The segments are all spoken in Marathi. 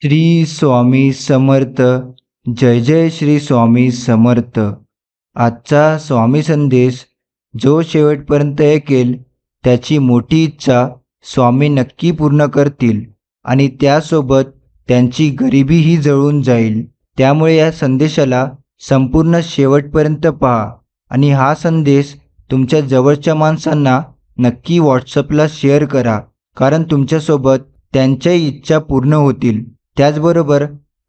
श्री स्वामी समर्थ. जय जय श्री स्वामी समर्थ. आजचा स्वामी संदेश जो शेवटपर्यंत ऐकेल त्याची मोठी इच्छा स्वामी नक्की पूर्ण करतील आणि त्यासोबत त्यांची गरिबीही जळून जाईल. त्यामुळे या संदेशाला संपूर्ण शेवटपर्यंत पहा आणि हा संदेश तुमच्या जवळच्या माणसांना नक्की व्हॉट्सअपला शेअर करा, कारण तुमच्यासोबत त्यांच्याही इच्छा पूर्ण होतील. त्याचबरोबर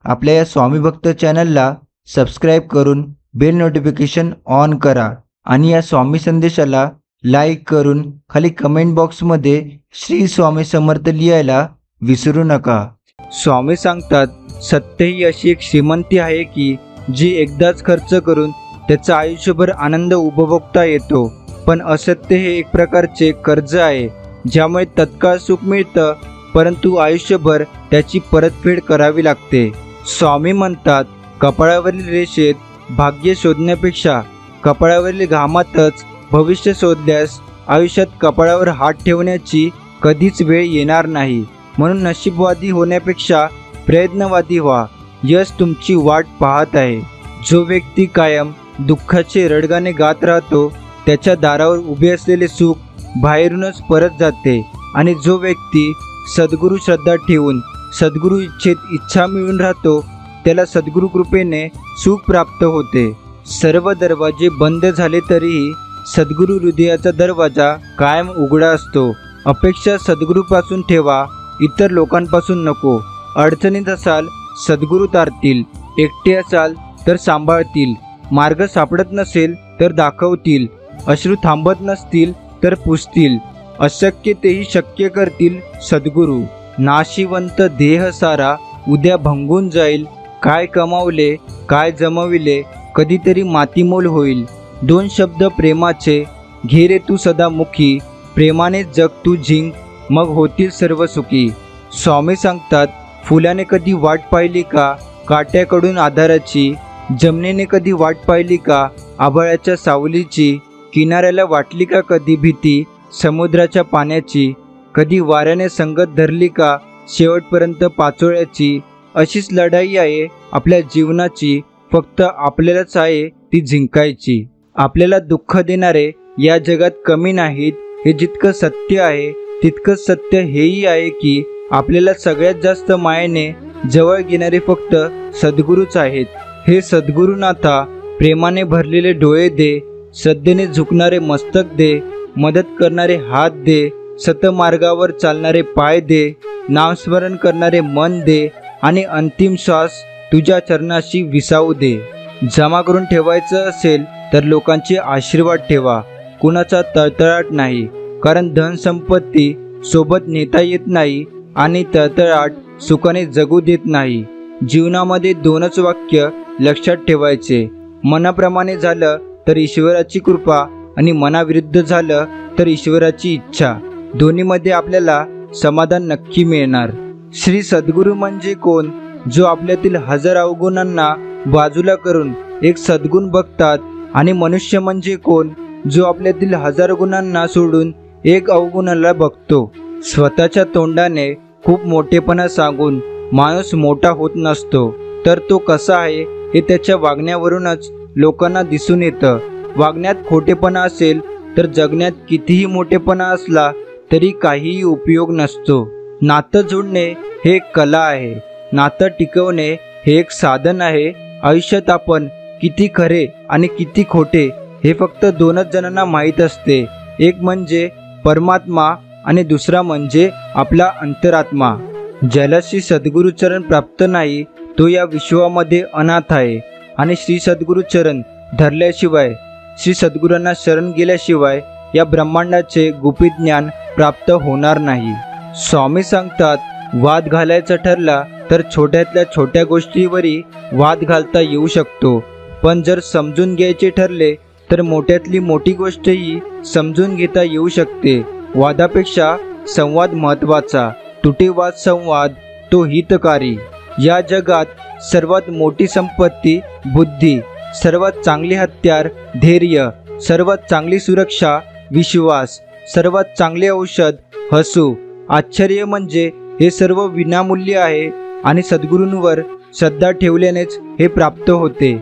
आपल्या या स्वामी भक्त चॅनलला सबस्क्राईब करून बेल नोटिफिकेशन ऑन करा आणि या स्वामी संदेशाला लाईक करून खाली कमेंट बॉक्समध्ये श्री स्वामी समर्थ लिहायला विसरू नका. स्वामी सांगतात, सत्य ही अशी एक श्रीमंती आहे की जी एकदाच खर्च करून त्याचा आयुष्यभर आनंद उपभोगता येतो, पण असत्य हे एक प्रकारचे कर्ज आहे ज्यामुळे तत्काळ सुख मिळतं परंतु आयुष्यभर त्याची परतफेड करावी लागते. स्वामी म्हणतात, कपाळावरील रेषेत भाग्य शोधण्यापेक्षा कपाळावरील घामातच भविष्य शोधल्यास आयुष्यात कपाळावर हात ठेवण्याची कधीच वेळ येणार नाही. म्हणून नशीबवादी होण्यापेक्षा प्रयत्नवादी व्हा. यश तुमची वाट पाहत आहे. जो व्यक्ती कायम दुःखाचे रडगाणे गात राहतो त्याच्या दारावर उभे असलेले सुख बाहेरूनच परत जाते आणि जो व्यक्ती सद्गुरू श्रद्धा ठेवून सद्गुरू इच्छेत इच्छा मिळून राहतो त्याला सद्गुरू कृपेने सुख प्राप्त होते. सर्व दरवाजे बंद झाले तरीही सद्गुरू हृदयाचा दरवाजा कायम उघडा असतो. अपेक्षा सद्गुरूपासून ठेवा, इतर लोकांपासून नको. अडचणीत असाल सद्गुरू तारतील, एकटे असाल तर सांभाळतील, मार्ग सापडत नसेल तर दाखवतील, अश्रू थांबत नसतील तर पुसतील, अशक्य तेही शक्य करतील सद्गुरू. नाशिवंत देह सारा उद्या भंगून जाईल, काय कमावले काय जमविले कधीतरी मातीमोल होईल. दोन शब्द प्रेमाचे घे रे तू सदा मुखी, प्रेमाने जग तू जिंक मग होतील सर्व सुखी. स्वामी सांगतात, फुलाने कधी वाट पाहिली का काट्याकडून आधाराची, जमनेने कधी वाट पाहिली का आभाळाच्या सावलीची, किनाऱ्याला वाटली का कधी भीती समुद्राच्या पाण्याची, कधी वाऱ्याने संगत धरली का शेवटपर्यंत पाचोळ्याची. अशीच लढाई आहे आपल्या जीवनाची, फक्त आपल्यालाच आहे ती जिंकायची. आपल्याला दुःख देणारे या जगात कमी नाहीत हे जितकं सत्य आहे तितकंच सत्य हेही आहे की आपल्याला सगळ्यात जास्त मायेने जवळ घेणारे फक्त सद्गुरूच आहेत. हे सद्गुरूनाथा, प्रेमाने भरलेले डोळे दे, श्रद्धेने झुकणारे मस्तक दे, मदत करणारे हात दे, सतमार्गावर चालणारे पाय दे, नामस्मरण करणारे मन दे आणि अंतिम श्वास तुझ्या चरणाशी विसावू दे. जमा करून ठेवायचं असेल तर लोकांचे आशीर्वाद ठेवा, कुणाचा तळतळाट नाही, कारण धनसंपत्ती सोबत नेता येत नाही आणि तळतळाट सुखाने जगू देत नाही. जीवनामध्ये दोनच वाक्य लक्षात ठेवायचे, मनाप्रमाणे झालं तर ईश्वराची कृपा आणि मनाविरुद्ध झालं तर ईश्वराची इच्छा. दोन्हीमध्ये आपल्याला समाधान नक्की मिळणार. श्री सद्गुरू म्हणजे कोण? जो आपल्यातील हजार अवगुणांना बाजूला करून एक सद्गुण बघतात. आणि मनुष्य म्हणजे कोण? जो आपल्यातील हजार गुणांना सोडून एक अवगुणाला बघतो. स्वतःच्या तोंडाने खूप मोठेपणा सांगून माणूस मोठा होत नसतो, तर तो कसा आहे हे त्याच्या वागण्यावरूनच लोकांना दिसून येतं. वागण्यात खोटेपणा असेल तर जगण्यात कितीही मोठेपणा असला तरी काहीही उपयोग नसतो. नातं जोडणे हे एक कला आहे, नातं टिकवणे हे एक साधन आहे. आयुष्यात आपण किती खरे आणि किती खोटे हे फक्त दोनच जणांना माहीत असते. एक म्हणजे परमात्मा आणि दुसरा म्हणजे आपला अंतरात्मा. ज्याला श्री सद्गुरूचरण प्राप्त नाही तो या विश्वामध्ये अनाथ आहे आणि श्री सद्गुरूचरण धरल्याशिवाय, श्री सद्गुरूंना शरण गेल्याशिवाय या ब्रह्मांडाचे गुपित ज्ञान प्राप्त होणार नाही. स्वामी सांगतात, वाद घालायचा ठरला तर छोट्यातल्या छोट्या गोष्टीवरही वाद घालता येऊ शकतो, पण जर समजून घ्यायचे ठरले तर मोठ्यातली मोठी गोष्टही समजून घेता येऊ शकते. वादापेक्षा संवाद महत्त्वाचा. तुटेवाद संवाद तो हितकारी. या जगात सर्वात मोठी संपत्ती बुद्धी, सर्वात चांगली हत्यार धैर्य, सर्वात चांगली सुरक्षा विश्वास, सर्वात चांगले औषध हसू. आश्चर्य म्हणजे हे सर्व विनामूल्य आहे आणि सद्गुरूंवर श्रद्धा ठेवल्यानेच हे प्राप्त होते।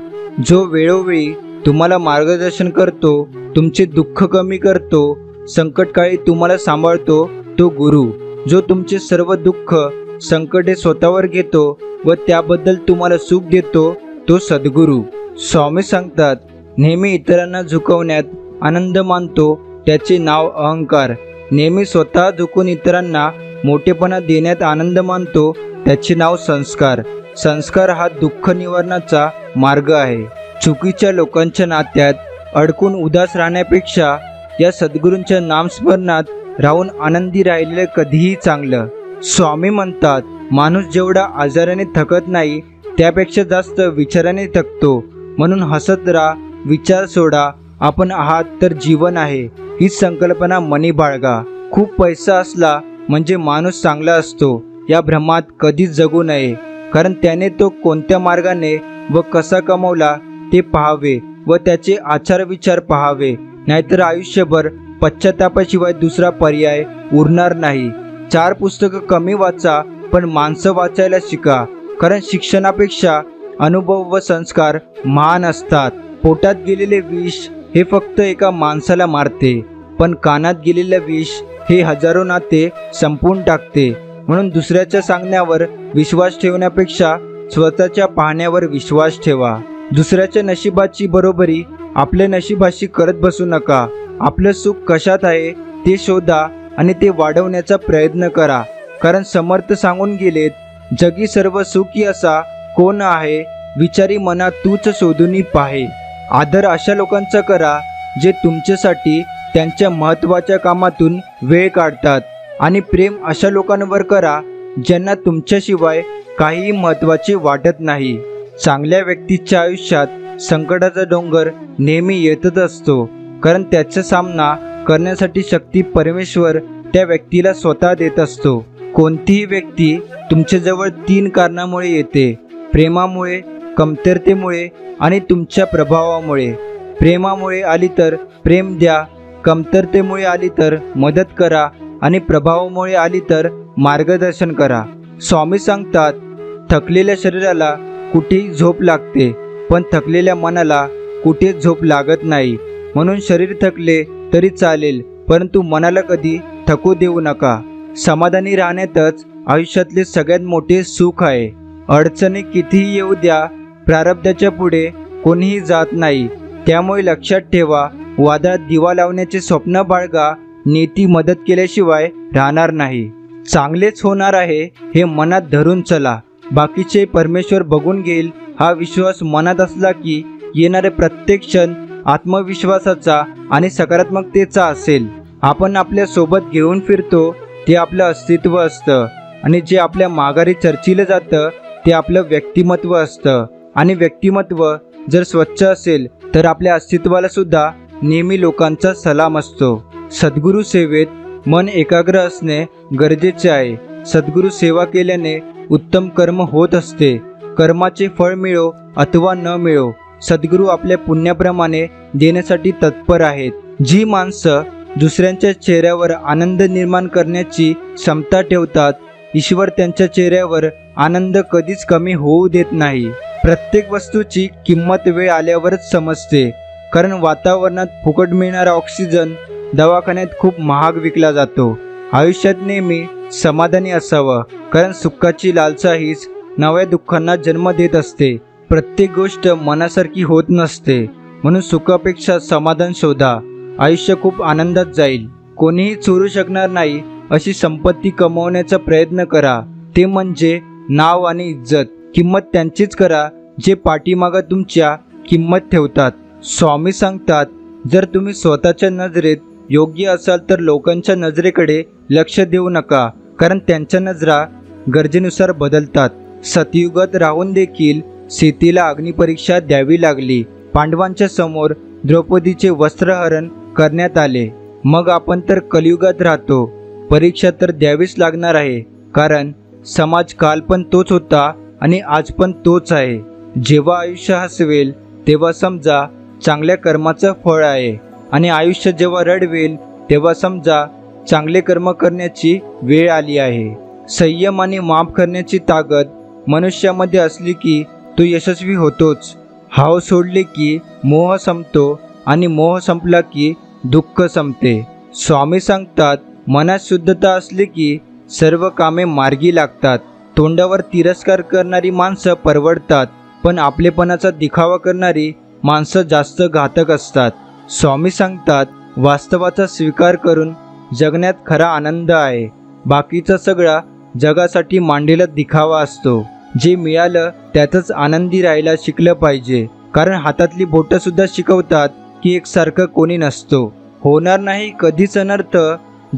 जो वेळोवेळी तुम्हाला मार्गदर्शन करतो, तुमचे दुःख कमी करतो, संकटकाळी तुम्हाला सांभाळतो तो गुरु। जो तुमचे सर्व दुःख संकटे स्वतःवर घेतो व त्याबद्दल तुम्हाला सुख देतो तो सद्गुरू। स्वामी सांगतात, नेहमी इतरांना झुकवण्यात आनंद मानतो त्याचे नाव अहंकार, नेहमी स्वतः झुकून इतरांना मोठेपणा देण्यात आनंद मानतो त्याचे नाव संस्कार। संस्कार हा दुःख निवारणाचा मार्ग आहे। चुकीच्या लोकांच्या नात्यात अडकून उदास राहण्यापेक्षा या सद्गुरूंच्या नामस्मरणात राहून आनंदी राहिलेले कधीही चांगलं। स्वामी म्हणतात, माणूस जेवढा आजाराने थकत नाही त्यापेक्षा जास्त विचाराने थकतो, म्हणून हसत राहा, विचार सोडा, आपण आहात तर जीवन आहे हीच संकल्पना मनी बाळगा। खूप पैसा असला म्हणजे माणूस चांगला असतो या भ्रमात कधीच जगू नये, कारण त्याने तो कोणत्या मार्गाने व कसा कमवला ते पाहावे व त्याचे आचार विचार पाहावे, नाहीतर आयुष्यभर पश्चातापाशिवाय दुसरा पर्याय उरणार नाही। 4 पुस्तकं कमी वाचा पण माणसं वाचायला शिका, कारण शिक्षणापेक्षा अनुभव व संस्कार महान असतात। पोटात गेलेले विष हे फक्त एका माणसाला मारते, पण कानात गेलेले विष हे हजारो नाते संपवून टाकते। म्हणून दुसऱ्याच्या सांगण्यावर विश्वास ठेवण्यापेक्षा स्वतःच्या पाहण्यावर विश्वास ठेवा। दुसऱ्याच्या नशिबाची बरोबरी आपल्या नशिबाशी करत बसू नका। आपलं सुख कशात आहे ते शोधा आणि ते वाढवण्याचा प्रयत्न करा, कारण समर्थ सांगून गेलेत, जगी सर्व सुखी असा कोण आहे, विचारी मना तूच शोधून पाहे। आदर अशा लोकांचा करा जे तुमच्यासाठी त्यांच्या महत्त्वाच्या कामातून वेळ काढतात, आणि प्रेम अशा लोकांवर करा ज्यांना तुमच्याशिवाय काहीही महत्त्वाचे वाटत नाही। चांगल्या व्यक्तीच्या आयुष्यात संकटाचा डोंगर नेहमी येतच असतो, कारण त्याचा सामना करण्यासाठी शक्ती परमेश्वर त्या व्यक्तीला स्वतः देत असतो। कोणतीही व्यक्ती तुमच्याजवळ 3 कारणामुळे येते: प्रेमामुळे, कमतरतेमुळे आणि तुमच्या प्रभावामुळे। प्रेमामुळे आली तर प्रेम द्या, कमतरतेमुळे आली तर मदत करा आणि प्रभावामुळे आली तर मार्गदर्शन करा। स्वामी सांगतात, थकलेल्या शरीराला कुठेही झोप लागते, पण थकलेल्या मनाला कुठेच झोप लागत नाही। म्हणून शरीर थकले तरी चालेल, परंतु मनाला कधी थकू देऊ नका। समाधानी राहण्यातच आयुष्यातले सगळ्यात मोठे सुख आहे। अडचणी कितीही येऊ द्या, प्रारब्धाच्या पुढे कोणीही जात नाही। त्यामुळे लक्षात ठेवा, वादळात दिवा लावण्याचे स्वप्न बाळगा, नीती मदत केल्याशिवाय राहणार नाही। चांगलेच होणार आहे हे मनात धरून चला, बाकीचे परमेश्वर बघून घेईल हा विश्वास मनात असला की येणारे प्रत्येक क्षण आत्मविश्वासाचा आणि सकारात्मकतेचा असेल। आपण आपल्या सोबत घेऊन फिरतो ते आपलं अस्तित्व असतं, आणि जे आपल्या माघारी चर्चिलं जातं ते आपलं व्यक्तिमत्व असतं, आणि व्यक्तिमत्व जर स्वच्छ असेल तर आपल्या अस्तित्वाला सुद्धा नेहमी लोकांचा सलाम असतो। सद्गुरू सेवेत मन एकाग्र असणे गरजेचे आहे। सद्गुरू सेवा केल्याने उत्तम कर्म होत असते। कर्माचे फळ मिळो अथवा न मिळो, सद्गुरू आपल्या पुण्याप्रमाणे देण्यासाठी तत्पर आहेत। जी माणसं दुसऱ्यांच्या चेहऱ्यावर आनंद निर्माण करण्याची क्षमता ठेवतात, ईश्वर त्यांच्या चेहऱ्यावर आनंद कधीच कमी होऊ देत नाही। प्रत्येक वस्तूची किंमत वेळ आल्यावरच समजते, कारण वातावरणात फुकट मिळणारा ऑक्सिजन दवाखान्यात खूप महाग विकला जातो। आयुष्यात नेहमी समाधानी असावं, कारण सुखाची लालसा हीच नव्या दुःखांना जन्म देत असते। प्रत्येक गोष्ट मनासारखी होत नसते, म्हणून सुखापेक्षा समाधान शोधा, आयुष्य खूप आनंदात जाईल। कोणीही चोरू शकणार नाही अशी संपत्ती कमवण्याचा प्रयत्न करा, ते म्हणजे नाव आणि इज्जत। किंमत त्यांचीच करा जे पाठीमागं तुमच्या किंमत ठेवतात। स्वामी सांगतात, जर तुम्ही स्वतःच्या नजरेत योग्य असाल तर लोकांच्या नजरेकडे लक्ष देऊ नका, कारण त्यांच्या नजरा गरजेनुसार बदलतात। सतयुगात राहून देखील सीतेला अग्निपरीक्षा द्यावी लागली। पांडवांच्या समोर द्रौपदीचे वस्त्रहरण करण्यात आले। मग आपण तर कलियुगात राहतो, परीक्षा तर द्यावीच लागणार आहे, कारण समाज काल पण तोच होता आणि आज पण तोच आहे। जेव्हा आयुष्य हसवेल तेव्हा समजा चांगल्या कर्माचं फळ आहे, आणि आयुष्य जेव्हा रडवेल तेव्हा समजा चांगले कर्म करण्याची वेळ आली आहे। संयम आणि माफ करण्याची ताकद मनुष्यामध्ये असली की तो यशस्वी होतोच. हाव सोडले की मोह संपतो आणि मोह संपला की दुःख संपते. स्वामी सांगतात, मनात शुद्धता असली की सर्व कामे मार्गी लागतात. तोंडावर तिरस्कार करणारी माणसं परवडतात, पण आपलेपणाचा दिखावा करणारी माणसं जास्त घातक असतात. स्वामी सांगतात, वास्तवाचा स्वीकार करून जगण्यात खरा आनंद आहे. बाकीचा सगळा जगासाठी मांडलेला दिखावा असतो. जे मिळालं त्यातच आनंदी राहायला शिकलं पाहिजे, कारण हातातली बोटं सुद्धा शिकवतात की एकसारखं कोणी नसतो. होणार नाही कधीच अनर्थ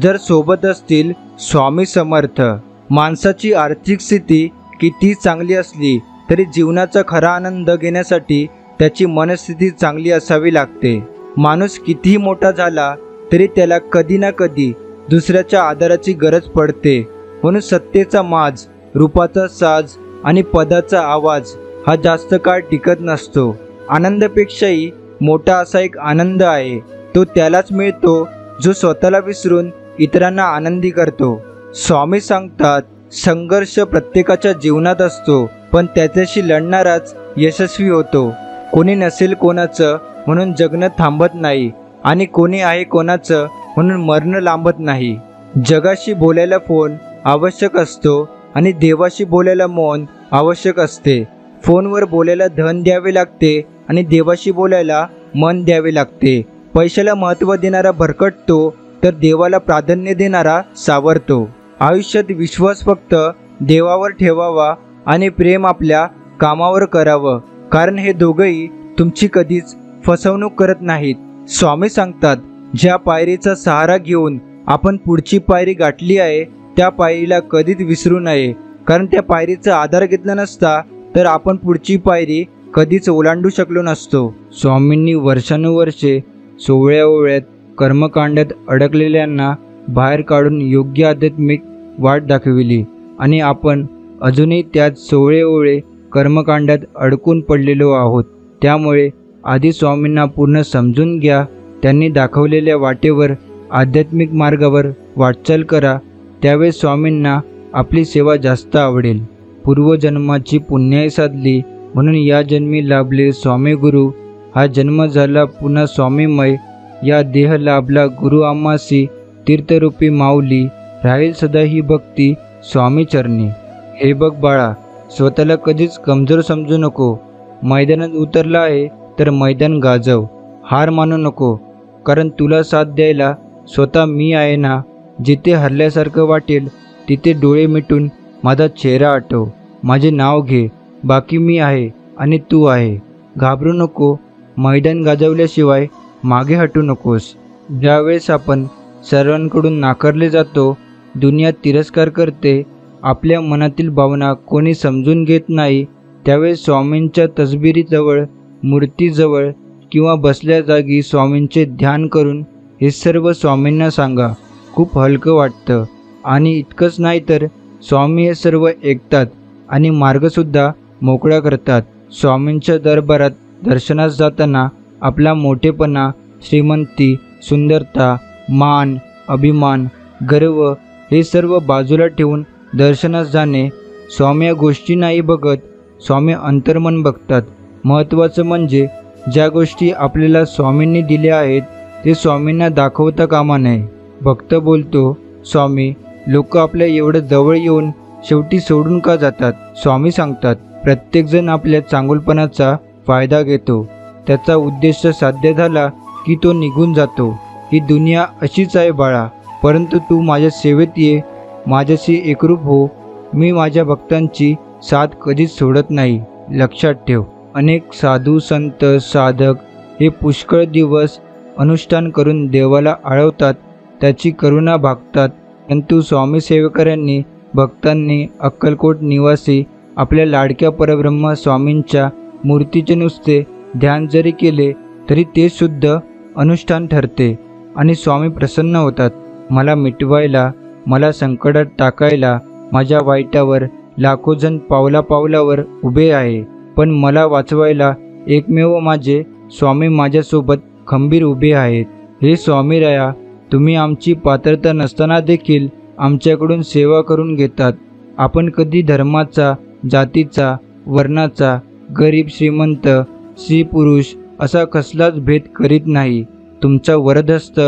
जर सोबत असतील स्वामी समर्थ. माणसाची आर्थिक स्थिती किती चांगली असली तरी जीवनाचा खरा आनंद घेण्यासाठी त्याची मनस्थिती चांगली असावी लागते. माणूस कितीही मोठा झाला तरी त्याला कधी ना कधी दुसऱ्याच्या आदराची गरज पडते. म्हणून सत्तेचा माज, रूपाचा साज आणि पदाचा आवाज हा जास्त काळ टिकत नसतो. आनंदापेक्षाही मोठा असा एक आनंद आहे, तो त्यालाच मिळतो जो स्वतःला विसरून इतरांना आनंदी करतो. स्वामी सांगतात, संघर्ष प्रत्येकाच्या जीवनात असतो, पण त्याच्याशी लढणाराच यशस्वी होतो. कोणी नसेल कोणाचं म्हणून जगणं थांबत नाही आणि कोणी आहे कोणाचं म्हणून मरणं लांबत नाही. जगाशी बोलायला फोन आवश्यक असतो आणि देवाशी बोलायला मौन आवश्यक असते. फोनवर बोलायला धन द्यावे लागते आणि देवाशी बोलायला मन द्यावे लागते. पैशाला महत्त्व देणारा भरकटतो तर देवाला प्राधान्य देणारा सावरतो. आयुष्यात विश्वास फक्त देवावर ठेवावा आणि प्रेम आपल्या कामावर करावं, कारण हे दोघंही तुमची कधीच फसवणूक करत नाहीत. स्वामी सांगतात, ज्या पायरीचा सहारा घेऊन आपण पुढची पायरी गाठली आहे त्या पायरीला कधीच विसरू नये, कारण त्या पायरीचा आधार घेतला नसता तर आपण पुढची पायरी कधीच ओलांडू शकलो नसतो. स्वामींनी वर्षानुवर्षे सोवळ्या ओवळ्यात कर्मकांडात अडकलेल्यांना बाहेर काढून योग्य आध्यात्मिक वाट दाखविली आणि आपण अजूनही त्याच सोवळे ओवळे कर्मकांडात अडकून पडलेलो आहोत. त्यामुळे आधी स्वामींना पूर्ण समजून घ्या. त्यांनी दाखवलेल्या वाटेवर आध्यात्मिक मार्गावर वाटचाल करा. त्यावेळेस स्वामींना आपली सेवा जास्त आवडेल. पूर्वजन्माची पुण्याई साधली म्हणून या जन्मी लाभले स्वामी गुरु. हा जन्म झाला पुन्हा स्वामीमय. या देह लाभला गुरु आम्हासी. तीर्थरूपी माऊली राहील सदा ही भक्ती स्वामी चरणी. हे बघ बाळा, स्वतःला कधीच कमजोर समजू नको. मैदानात उतरला आहे तर मैदान गाजव. हार मानू नको, कारण तुला साथ द्यायला स्वतः मी आहे ना. जिथे हरल्यासारखं वाटेल तिथे डोळे मिटून माझा चेहरा आठव. माझे नाव घे, बाकी मी आहे आणि तू आहे. घाबरू नको. मैदान गाजवल्याशिवाय मागे हटू नकोस. ज्यावेळेस आपण सर्वांकडून नाकारले जातो, दुनिया तिरस्कार करते, आपल्या मनातील भावना कोणी समजून घेत नाही, त्यावेळेस स्वामींच्या तसबिरीजवळ, मूर्तीजवळ किंवा बसल्या जागी स्वामींचे ध्यान करून हे सर्व स्वामींना सांगा. खूप हलकं वाटतं. आणि इतकंच नाही तर स्वामी हे सर्व ऐकतात आणि मार्गसुद्धा मोकळा करतात. स्वामींच्या दरबारात दर्शनास जाताना आपला मोठेपणा, श्रीमंती, सुंदरता, मान, अभिमान, गर्व हे सर्व बाजूला ठेवून दर्शनास जाणे. स्वामी या गोष्टी नाही बघत, स्वामी अंतर्मन बघतात. महत्त्वाचं म्हणजे ज्या गोष्टी आपल्याला स्वामींनी दिल्या आहेत ते स्वामींना दाखवता कामा नये. भक्त बोलतो, स्वामी, लोक आपल्या एवढं जवळ येऊन शेवटी सोडून का जातात? स्वामी सांगतात, प्रत्येकजण आपल्या चांगुलपणाचा फायदा घेतो. त्याचा उद्देश साध्य झाला की तो निघून जातो. ही दुनिया अशीच आहे बाळा, परंतु तू माझ्या सेवेत ये, माझ्याशी एकरूप हो. मी माझ्या भक्तांची साथ कधीच सोडत नाही, लक्षात ठेव. अनेक साधू, संत, साधक हे पुष्कळ दिवस अनुष्ठान करून देवाला आळवतात, त्याची करुणा भागतात. परंतु स्वामी सेवकऱ्यांनी, भक्तांनी अक्कलकोट निवासी आपल्या लाडक्या परब्रह्म स्वामींच्या मूर्तीचे नुसते ध्यान जरी केले तरी ते शुद्ध अनुष्ठान ठरते आणि स्वामी प्रसन्न होतात. मला मिटवायला, मला संकटात टाकायला माझ्या वाईटावर लाखो जण पावला पावलावर उभे आहे, पण मला वाचवायला एकमेव माझे स्वामी माझ्यासोबत खंबीर उभे आहेत. हे स्वामीराया, तुम्ही आमची पात्रता नसताना देखील आमच्याकडून सेवा करून घेतात. आपण कधी धर्माचा जातीचा, वर्णाचा, गरीब श्रीमंत, स्त्री पुरुष असा कसलाच भेद करीत नाही. तुमचा वरदहस्त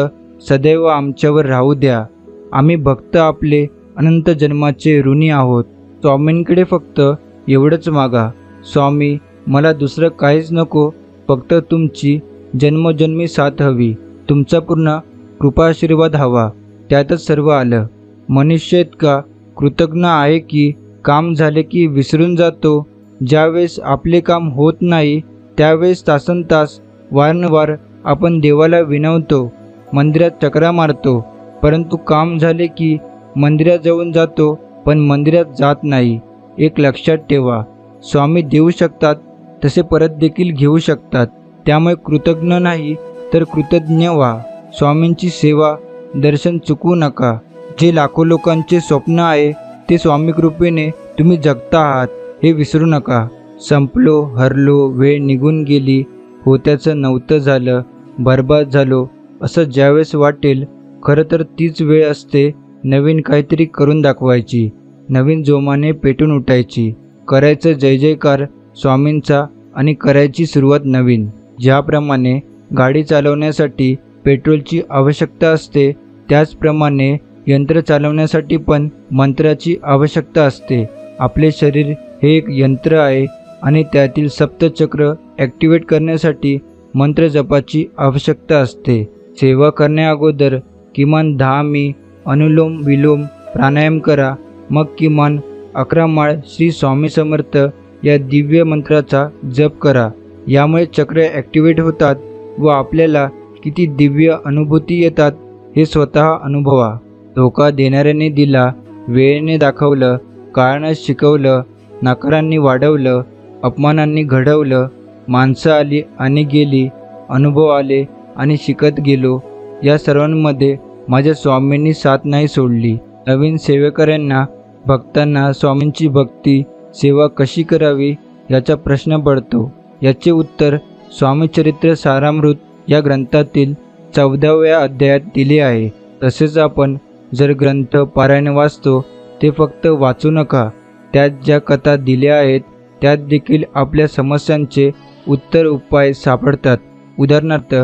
सदैव आमच्यावर राहू द्या. आम्ही भक्त आपले अनंत जन्माचे ऋणी आहोत. स्वामींकडे फक्त एवढंच मागा. स्वामी, मला दुसरं काहीच नको, फक्त तुमची जन्मोजन्मी साथ हवी. तुमचा पूर्ण कृपाशीर्वाद हवा. त्यातच सर्व आलं. मनुष्य इतका कृतज्ञ आहे की काम झाले की विसरून जातो. ज्यावेळेस आपले काम होत नाही त्यावेळेस तासनतास वारंवार आपण देवाला विनवतो, मंदिरात चकरा मारतो, परंतु काम झाले की मंदिरात जाऊन जातो पण मंदिरात जात नाही. एक लक्षात ठेवा, स्वामी देऊ शकतात तसे परत देखील घेऊ शकतात. त्यामुळे कृतज्ञ नाही तर कृतज्ञ व्हा. स्वामींची सेवा, दर्शन चुकवू नका. जे लाखो लोकांचे स्वप्न आहे ते स्वामी कृपेने तुम्ही जगता आहात हे विसरू नका. संपलो, हरलो, वेळ निघून गेली, होत्याचं नव्हतं झालं, बर्बाद झालो असं ज्यावेळेस वाटेल, खरं तर तीच वेळ असते नवीन काहीतरी करून दाखवायची, नवीन जोमाने पेटून उठायची, करायचं जय जयकार स्वामींचा आणि करायची सुरुवात नवीन. ज्याप्रमाणे गाडी चालवण्यासाठी पेट्रोलची आवश्यकता असते त्याचप्रमाणे यंत्र चालवण्यासाठी पण मंत्राची आवश्यकता असते. आपले शरीर हे एक यंत्र आहे आणि त्यातील सप्तचक्र ॲक्टिवेट करण्यासाठी मंत्र जपाची आवश्यकता असते. सेवा करण्याअगोदर किमान 10 मी अनुलोम विलोम प्राणायाम करा. मग किमान 11 माळ श्री स्वामी समर्थ या दिव्य मंत्राचा जप करा. यामुळे चक्र ॲक्टिवेट होतात व आपल्याला किती दिव्य अनुभूती येतात हे स्वतः अनुभवा. धोका देणाऱ्याने दिला, वेळेने दाखवलं, काळानं शिकवलं, नकारांनी वाढवलं, अपमानांनी घडवलं, माणसं आली आणि गेली, अनुभव आले आणि शिकत गेलो. या सर्वांमध्ये माझ्या स्वामींनी साथ नाही सोडली. नवीन सेवेकऱ्यांना, भक्तांना स्वामींची भक्ती सेवा कशी करावी याचा प्रश्न पडतो. याचे उत्तर स्वामीचरित्र सारामृत या ग्रंथातील 14व्या अध्यायात दिले आहे. तसेच आपण जर ग्रंथ पारायण वाचतो ते फक्त वाचू नका. त्यात ज्या कथा दिल्या आहेत त्यात देखील आपल्या समस्यांचे उत्तर उपाय सापडतात. उदाहरणार्थ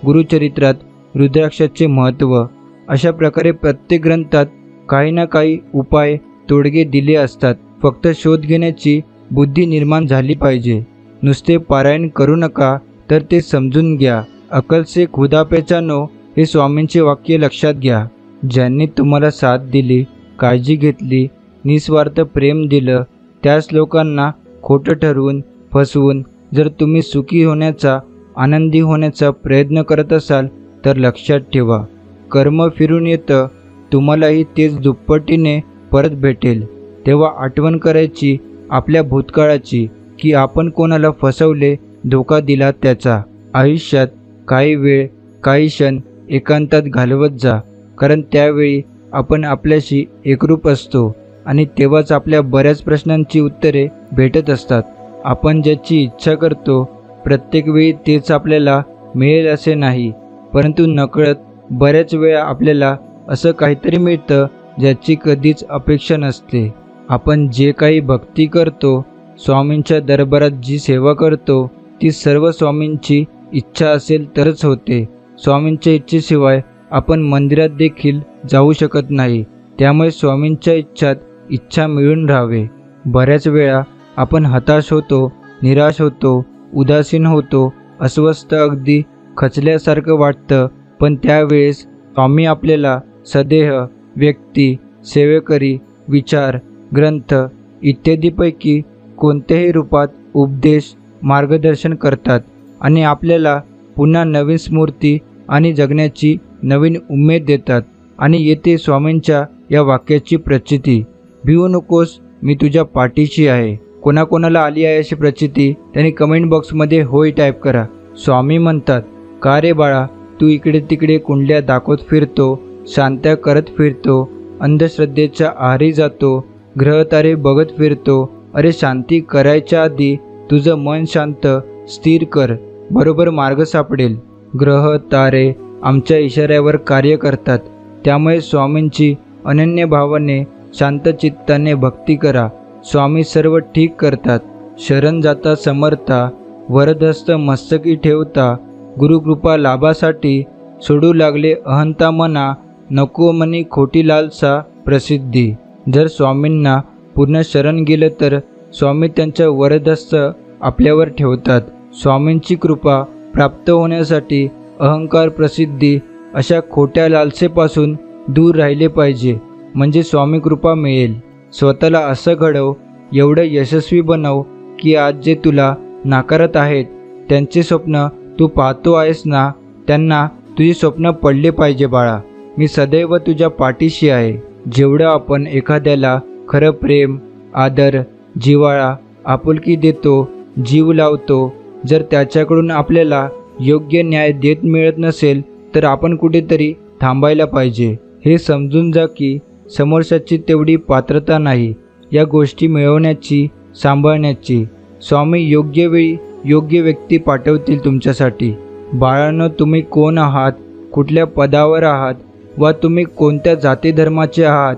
गुरुचरित्रात रुद्राक्षाचे महत्त्व. अशा प्रकारे प्रत्येक ग्रंथात काही ना काही उपाय तोडगे दिले असतात. फक्त शोध घेण्याची बुद्धी निर्माण झाली पाहिजे. नुसते पारायण करू नका तर ते समजून घ्या. अकल से खुदा पेचानो हे स्वामींचे वाक्य लक्षात घ्या. ज्यांनी तुम्हाला साथ दिली, काळजी घेतली, निस्वार्थ प्रेम दिलं, त्याच लोकांना खोटं ठरवून फसवून जर तुम्ही सुखी होण्याचा, आनंदी होण्याचा प्रयत्न करत असाल तर लक्षात ठेवा, कर्म फिरून येतं. तुम्हालाही तेच दुप्पटीने परत भेटेल. तेव्हा आठवण करायची आपल्या भूतकाळाची की आपण कोणाला फसवले, धोका दिला त्याचा. आयुष्यात काही वेळ, काही क्षण एकांतात घालवत जा, कारण त्यावेळी आपण आपल्याशी एकरूप असतो आणि तेव्हाच आपल्या बऱ्याच प्रश्नांची उत्तरे भेटत असतात. आपण ज्याची इच्छा करतो प्रत्येक वेळी तेच आपल्याला मिळेल असे नाही, परंतु नकळत बऱ्याच वेळा आपल्याला असं काहीतरी मिळतं ज्याची कधीच अपेक्षा नसते. आपण जे काही भक्ती करतो, स्वामींच्या दरबारात जी सेवा करतो, ती सर्व स्वामींची इच्छा असेल तरच होते. स्वामींच्या इच्छेशिवाय आपण मंदिरात देखील जाऊ शकत नाही. त्यामुळे स्वामींच्या इच्छा मिळून राहावे. बऱ्याच वेळा आपण हताश होतो, निराश होतो, उदासीन होतो, अस्वस्थ, अगदी खचल्यासारखं वाटतं. पण त्यावेळेस स्वामी आपल्याला सदेह, व्यक्ती, सेवेकरी, विचार, ग्रंथ इत्यादीपैकी कोणत्याही रूपात उपदेश, मार्गदर्शन करतात आणि आपल्याला पुन्हा नवीन स्मृती आणि जगण्याची नवीन उमेद देतात. आणि येथे स्वामींच्या या वाक्याची प्रचिती, भिवू नकोस, मी तुझ्या पाठीशी आहे. कोणाकोणाला आली आहे अशी प्रचिती त्यांनी कमेंट बॉक्समध्ये होय टाईप करा. स्वामी म्हणतात, का रे बाळा, तू इकडे तिकडे कुंडल्या दाखवत फिरतो, शांत्या करत फिरतो, अंधश्रद्धेच्या आहारी जातो, ग्रहतारे बघत फिरतो. अरे शांती करायच्या आधी तुझं मन शांत स्थिर कर, बरोबर मार्ग सापडेल. ग्रह तारे आमच्या इशाऱ्यावर कार्य करतात. त्यामुळे स्वामींची अनन्य भावाने शांत चित्ताने भक्ती करा. स्वामी सर्व ठीक करतात. शरण जाता समर्था, वरदहस्त मस्तकी ठेवता, गुरुकृपा लाभासाठी सोडू लागले अहंता मना, नको मनी खोटी लालसा प्रसिद्धी. जर स्वामींना पूर्ण शरण गेलं तर स्वामी त्यांच्या वरदहस्त आपल्यावर ठेवतात. स्वामींची कृपा प्राप्त होण्यासाठी अहंकार, प्रसिद्धी अशा खोट्या लालसेपासून दूर राहिले पाहिजे, म्हणजे स्वामी कृपा मिळेल. स्वतःला असं घडव, एवढं यशस्वी बनव की आज जे तुला नाकारत आहेत त्यांचे स्वप्न तू पाहतो आहेस ना, त्यांना तुझी स्वप्न पडले पाहिजे बाळा. मी सदैव तुझ्या पाठीशी आहे. जेवढं आपण एखाद्याला खरं प्रेम, आदर, जिव्हाळा, आपुलकी देतो, जीव लावतो, जर त्याच्याकडून आपल्याला योग्य न्याय देत मिळत नसेल तर आपण कुठेतरी थांबायला पाहिजे. हे समजून जा की समोरच्याची तेवढी पात्रता नाही या गोष्टी मिळवण्याची, सांभाळण्याची. स्वामी योग्य वेळी योग्य व्यक्ती पाठवतील तुमच्यासाठी. बाळांनो, तुम्ही कोण आहात, कुठल्या पदावर आहात वा तुम्ही कोणत्या जाती धर्माचे आहात,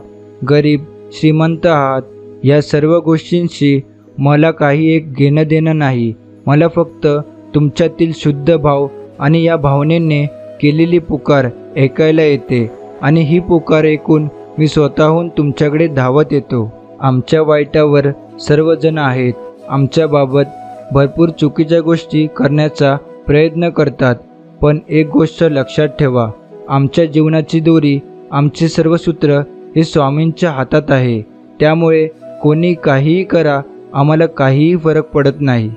गरीब श्रीमंत आहात, या सर्व गोष्टींशी मला काही एक घेणं देणं नाही. मला फक्त तुमच्यातील शुद्ध भाव आणि या भावनेने केलेली पुकार ऐकायला येते आणि ही पुकार ऐकून मी स्वतःहून तुमच्याकडे धावत येतो. आमच्या वाईटावर सर्वजण आहेत, आमच्याबाबत भरपूर चुकीच्या गोष्टी करण्याचा प्रयत्न करतात. पण एक गोष्ट लक्षात ठेवा, आमच्या जीवनाची दोरी, आमचे सर्व सूत्र हे स्वामींच्या हातात आहे. त्यामुळे कोणी काहीही करा, आम्हाला काहीही फरक पडत नाही.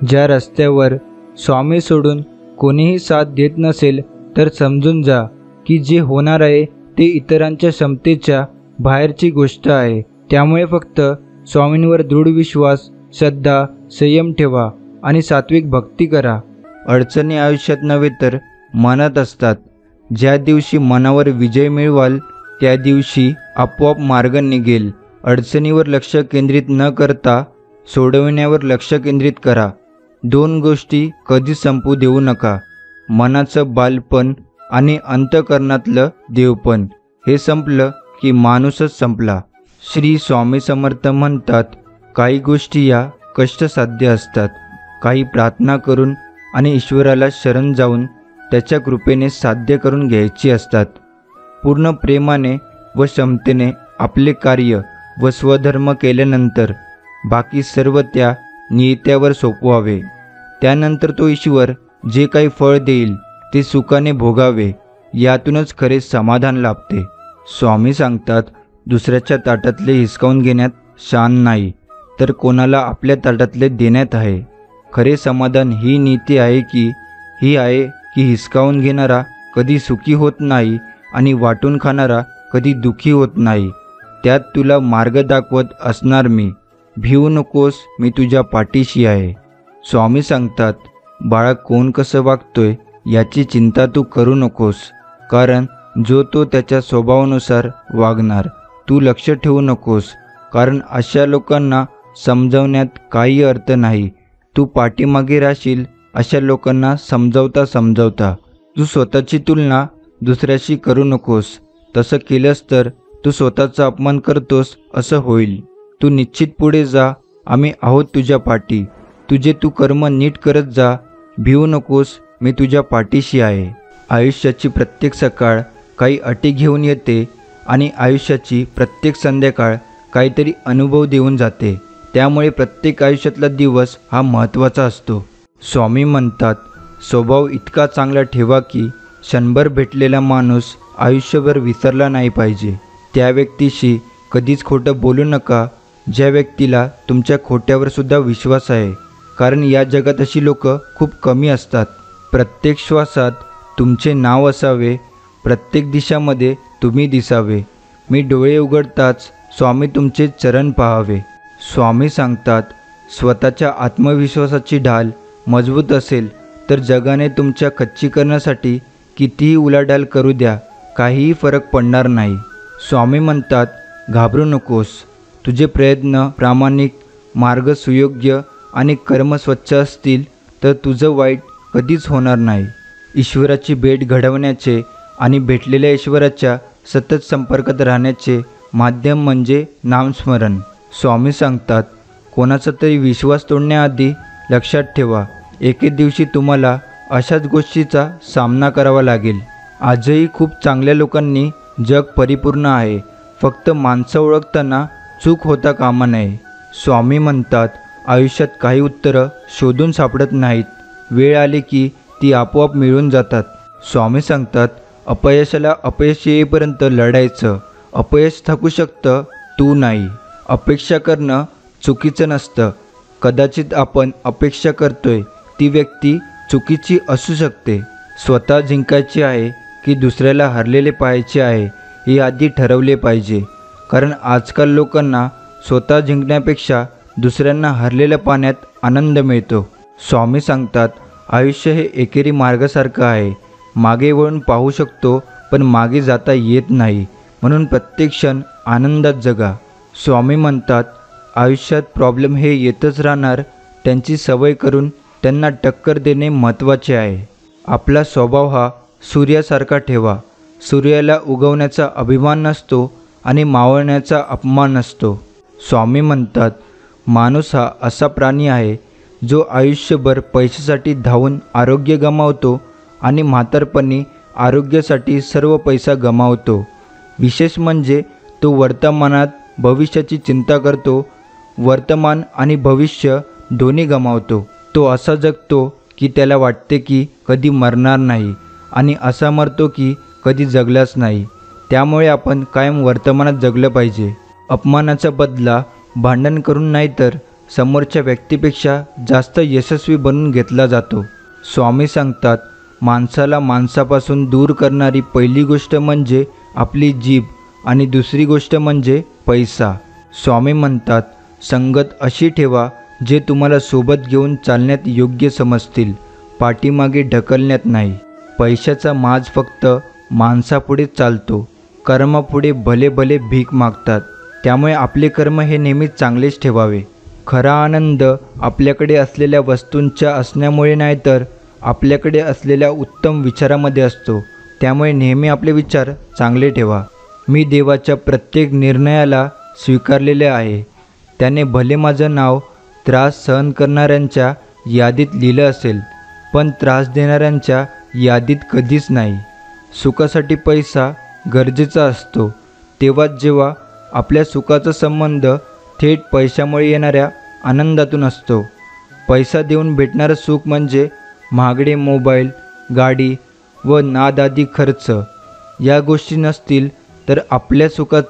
ज्या रस्त्यावर स्वामी सोडून कोणीही साथ देत नसेल तर समजून जा की जे होणार आहे ते इतरांच्या क्षमतेच्या बाहेरची गोष्ट आहे. त्यामुळे फक्त स्वामींवर दृढ विश्वास, श्रद्धा, संयम ठेवा आणि सात्विक भक्ती करा. अडचणी आयुष्यात नव्हे तर मनात असतात. ज्या दिवशी मनावर विजय मिळवाल त्या दिवशी आपोआप मार्ग निघेल. अडचणीवर लक्ष केंद्रित न करता सोडवण्यावर लक्ष केंद्रित करा. दोन गोष्टी कधी संपू देऊ नका, मनाचं बालपण आणि अंतःकरणातलं देवपण. हे संपलं की माणूसच संपला. श्री स्वामी समर्थ म्हणतात, काही गोष्टी या कष्टसाध्य असतात. काही प्रार्थना करून आणि ईश्वराला शरण जाऊन त्याच्या कृपेने साध्य करून घ्यायची असतात. पूर्ण प्रेमाने व क्षमतेने आपले कार्य व स्वधर्म केल्यानंतर बाकी सर्व त्या नियत्यावर सोपवावे. त्यानंतर तो ईश्वर जे काही फळ देईल ते सुखाने भोगावे. यातूनच खरे समाधान लाभते. स्वामी सांगतात, दुसऱ्याच्या ताटातले हिसकावून घेण्यात शान नाही, तर कोणाला आपल्या ताटातले देण्यात आहे. खरे समाधान ही नीती आहे की हिसकावून घेणारा कधी सुखी होत नाही आणि वाटून खाणारा कधी दुःखी होत नाही. त्यात तुला मार्ग दाखवत असणार मी. भिवू नकोस, मी तुझ्या पाठीशी आहे. स्वामी सांगतात, बाळा, कोण कसं वागतोय याची चिंता तू करू नकोस, कारण जो तो त्याच्या स्वभावानुसार वागणार. तू लक्ष ठेवू नकोस, कारण अशा लोकांना समजावण्यात काही अर्थ नाही. तू पाठीमागे राहशील अशा लोकांना समजावता. तू स्वतःची तुलना दुसऱ्याशी करू नकोस. तसं केलंस तर तू स्वतःचा अपमान करतोस असं होईल. तू निश्चित पुढे जा, आम्ही आहोत तुझ्या पाठी. तुझे तू कर्म नीट करत जा. भिवू नकोस, मी तुझ्या पाठीशी आहे. आयुष्याची प्रत्येक सकाळ काही अटी घेऊन येते आणि आयुष्याची प्रत्येक संध्याकाळ काहीतरी अनुभव देऊन जाते. त्यामुळे प्रत्येक आयुष्यातला दिवस हा महत्त्वाचा असतो. स्वामी म्हणतात, स्वभाव इतका चांगला ठेवा की क्षणभर भेटलेला माणूस आयुष्यभर विसरला नाही पाहिजे. त्या व्यक्तीशी कधीच खोटं बोलू नका ज्या व्यक्तीला तुमच्या खोट्यावर सुद्धा विश्वास आहे, कारण या जगात अशी लोक खूप कमी असतात. प्रत्येक श्वासात तुमचे नाव असावे, प्रत्येक दिशामध्ये तुम्ही दिसावे. मी डोळे उघडताच स्वामी तुमचे चरण पाहावे. स्वामी सांगतात, स्वतःच्या आत्मविश्वासाची ढाल मजबूत असेल तर जगाने तुमच्या खच्चीकरणासाठी कितीही उलाढाल करू द्या, काहीही फरक पडणार नाही. स्वामी म्हणतात, घाबरू नकोस. तुझे प्रयत्न प्रामाणिक, मार्ग सुयोग्य आणि कर्म स्वच्छ असतील तर तुझं वाईट कधीच होणार नाही. ईश्वराची भेट घडवण्याचे आणि भेटलेल्या ईश्वराच्या सतत संपर्कात राहण्याचे माध्यम म्हणजे नामस्मरण. स्वामी सांगतात, कोणाचा तरी विश्वास तोडण्याआधी लक्षात ठेवा, एके दिवशी तुम्हाला अशाच गोष्टीचा सामना करावा लागेल. आजही खूप चांगल्या लोकांनी जग परिपूर्ण आहे. फक्त माणसं ओळखताना चूक होता कामा नये. स्वामी म्हणतात, आयुष्यात काही उत्तरं शोधून सापडत नाहीत. वेळ आली की ती आपोआप मिळून जातात. स्वामी सांगतात, अपयशाला अपयश येईपर्यंत लढायचं. अपयश थकू शकतं, तू नाही. अपेक्षा करणं चुकीचं नसतं. कदाचित आपण अपेक्षा करतोय ती व्यक्ती चुकीची असू शकते. स्वतः जिंकायची आहे की दुसऱ्याला हरलेले पाहायचे आहे हे आधी ठरवले पाहिजे. कारण आजकाल लोकांना स्वतः जिंकण्यापेक्षा दुसऱ्यांना हरलेल्या पाहण्यात आनंद मिळतो. स्वामी सांगतात, आयुष्य हे एकेरी मार्गासारखं आहे. मागे वळून पाहू शकतो पण मागे जाता येत नाही. म्हणून प्रत्येक क्षण आनंदात जगा. स्वामी म्हणतात, आयुष्यात प्रॉब्लेम हे येतच राहणार. त्यांची सवय करून त्यांना टक्कर देणे महत्त्वाचे आहे. आपला स्वभाव हा सूर्यासारखा ठेवा. सूर्याला उगवण्याचा अभिमान नसतो आणि मावळण्याचा अपमान नसतो. स्वामी म्हणतात, माणूस हा असा प्राणी आहे जो आयुष्यभर पैशासाठी धावून आरोग्य गमावतो आणि म्हातारपणी आरोग्यासाठी सर्व पैसा गमावतो. विशेष म्हणजे तो वर्तमानात भविष्याची चिंता करतो. वर्तमान आणि भविष्य दोन्ही गमावतो. तो असा जगतो की त्याला वाटते की कधी मरणार नाही आणि असा मरतो की कधी जगलाच नाही. त्यामुळे आपण कायम वर्तमानात जगलं पाहिजे. अपमानाचा बदला भांडण करून नाही तर समोरच्या व्यक्तीपेक्षा जास्त यशस्वी बनवून घेतला जातो. स्वामी सांगतात, माणसाला माणसापासून दूर करणारी पहिली गोष्ट म्हणजे आपली जीभ आणि दुसरी गोष्ट म्हणजे पैसा. स्वामी म्हणतात, संगत अशी ठेवा जे तुम्हाला सोबत घेऊन चालण्यात योग्य समजतील, पाठीमागे ढकलण्यात नाही. पैशाचा माज फक्त माणसापुढे चालतो. कर्मापुढे भले भले भीक मागतात. त्यामुळे आपले कर्म हे नेहमी चांगलेच ठेवावे. खरा आनंद आपल्याकडे असलेल्या वस्तूंच्या असण्यामुळे नाही तर आपल्याकडे असलेल्या उत्तम विचारामध्ये असतो. त्यामुळे नेहमी आपले विचार चांगले ठेवा. मी देवाच्या प्रत्येक निर्णयाला स्वीकारलेले आहे. त्याने भले माझं नाव त्रास सहन करणाऱ्यांच्या यादीत लिहिलं असेल, पण त्रास देणाऱ्यांच्या यादीत कधीच नाही. सुखासाठी पैसा गरजेचा असतो, तेव्हाच जेव्हा आपल्या सुखाचा संबंध थेट पैशामुळे येणाऱ्या आनंदातून असतो. पैसा देऊन भेटणारं सुख म्हणजे महागडे मोबाईल, गाडी व नादादी खर्च. या गोष्टी नसतील तर आपल्या सुखात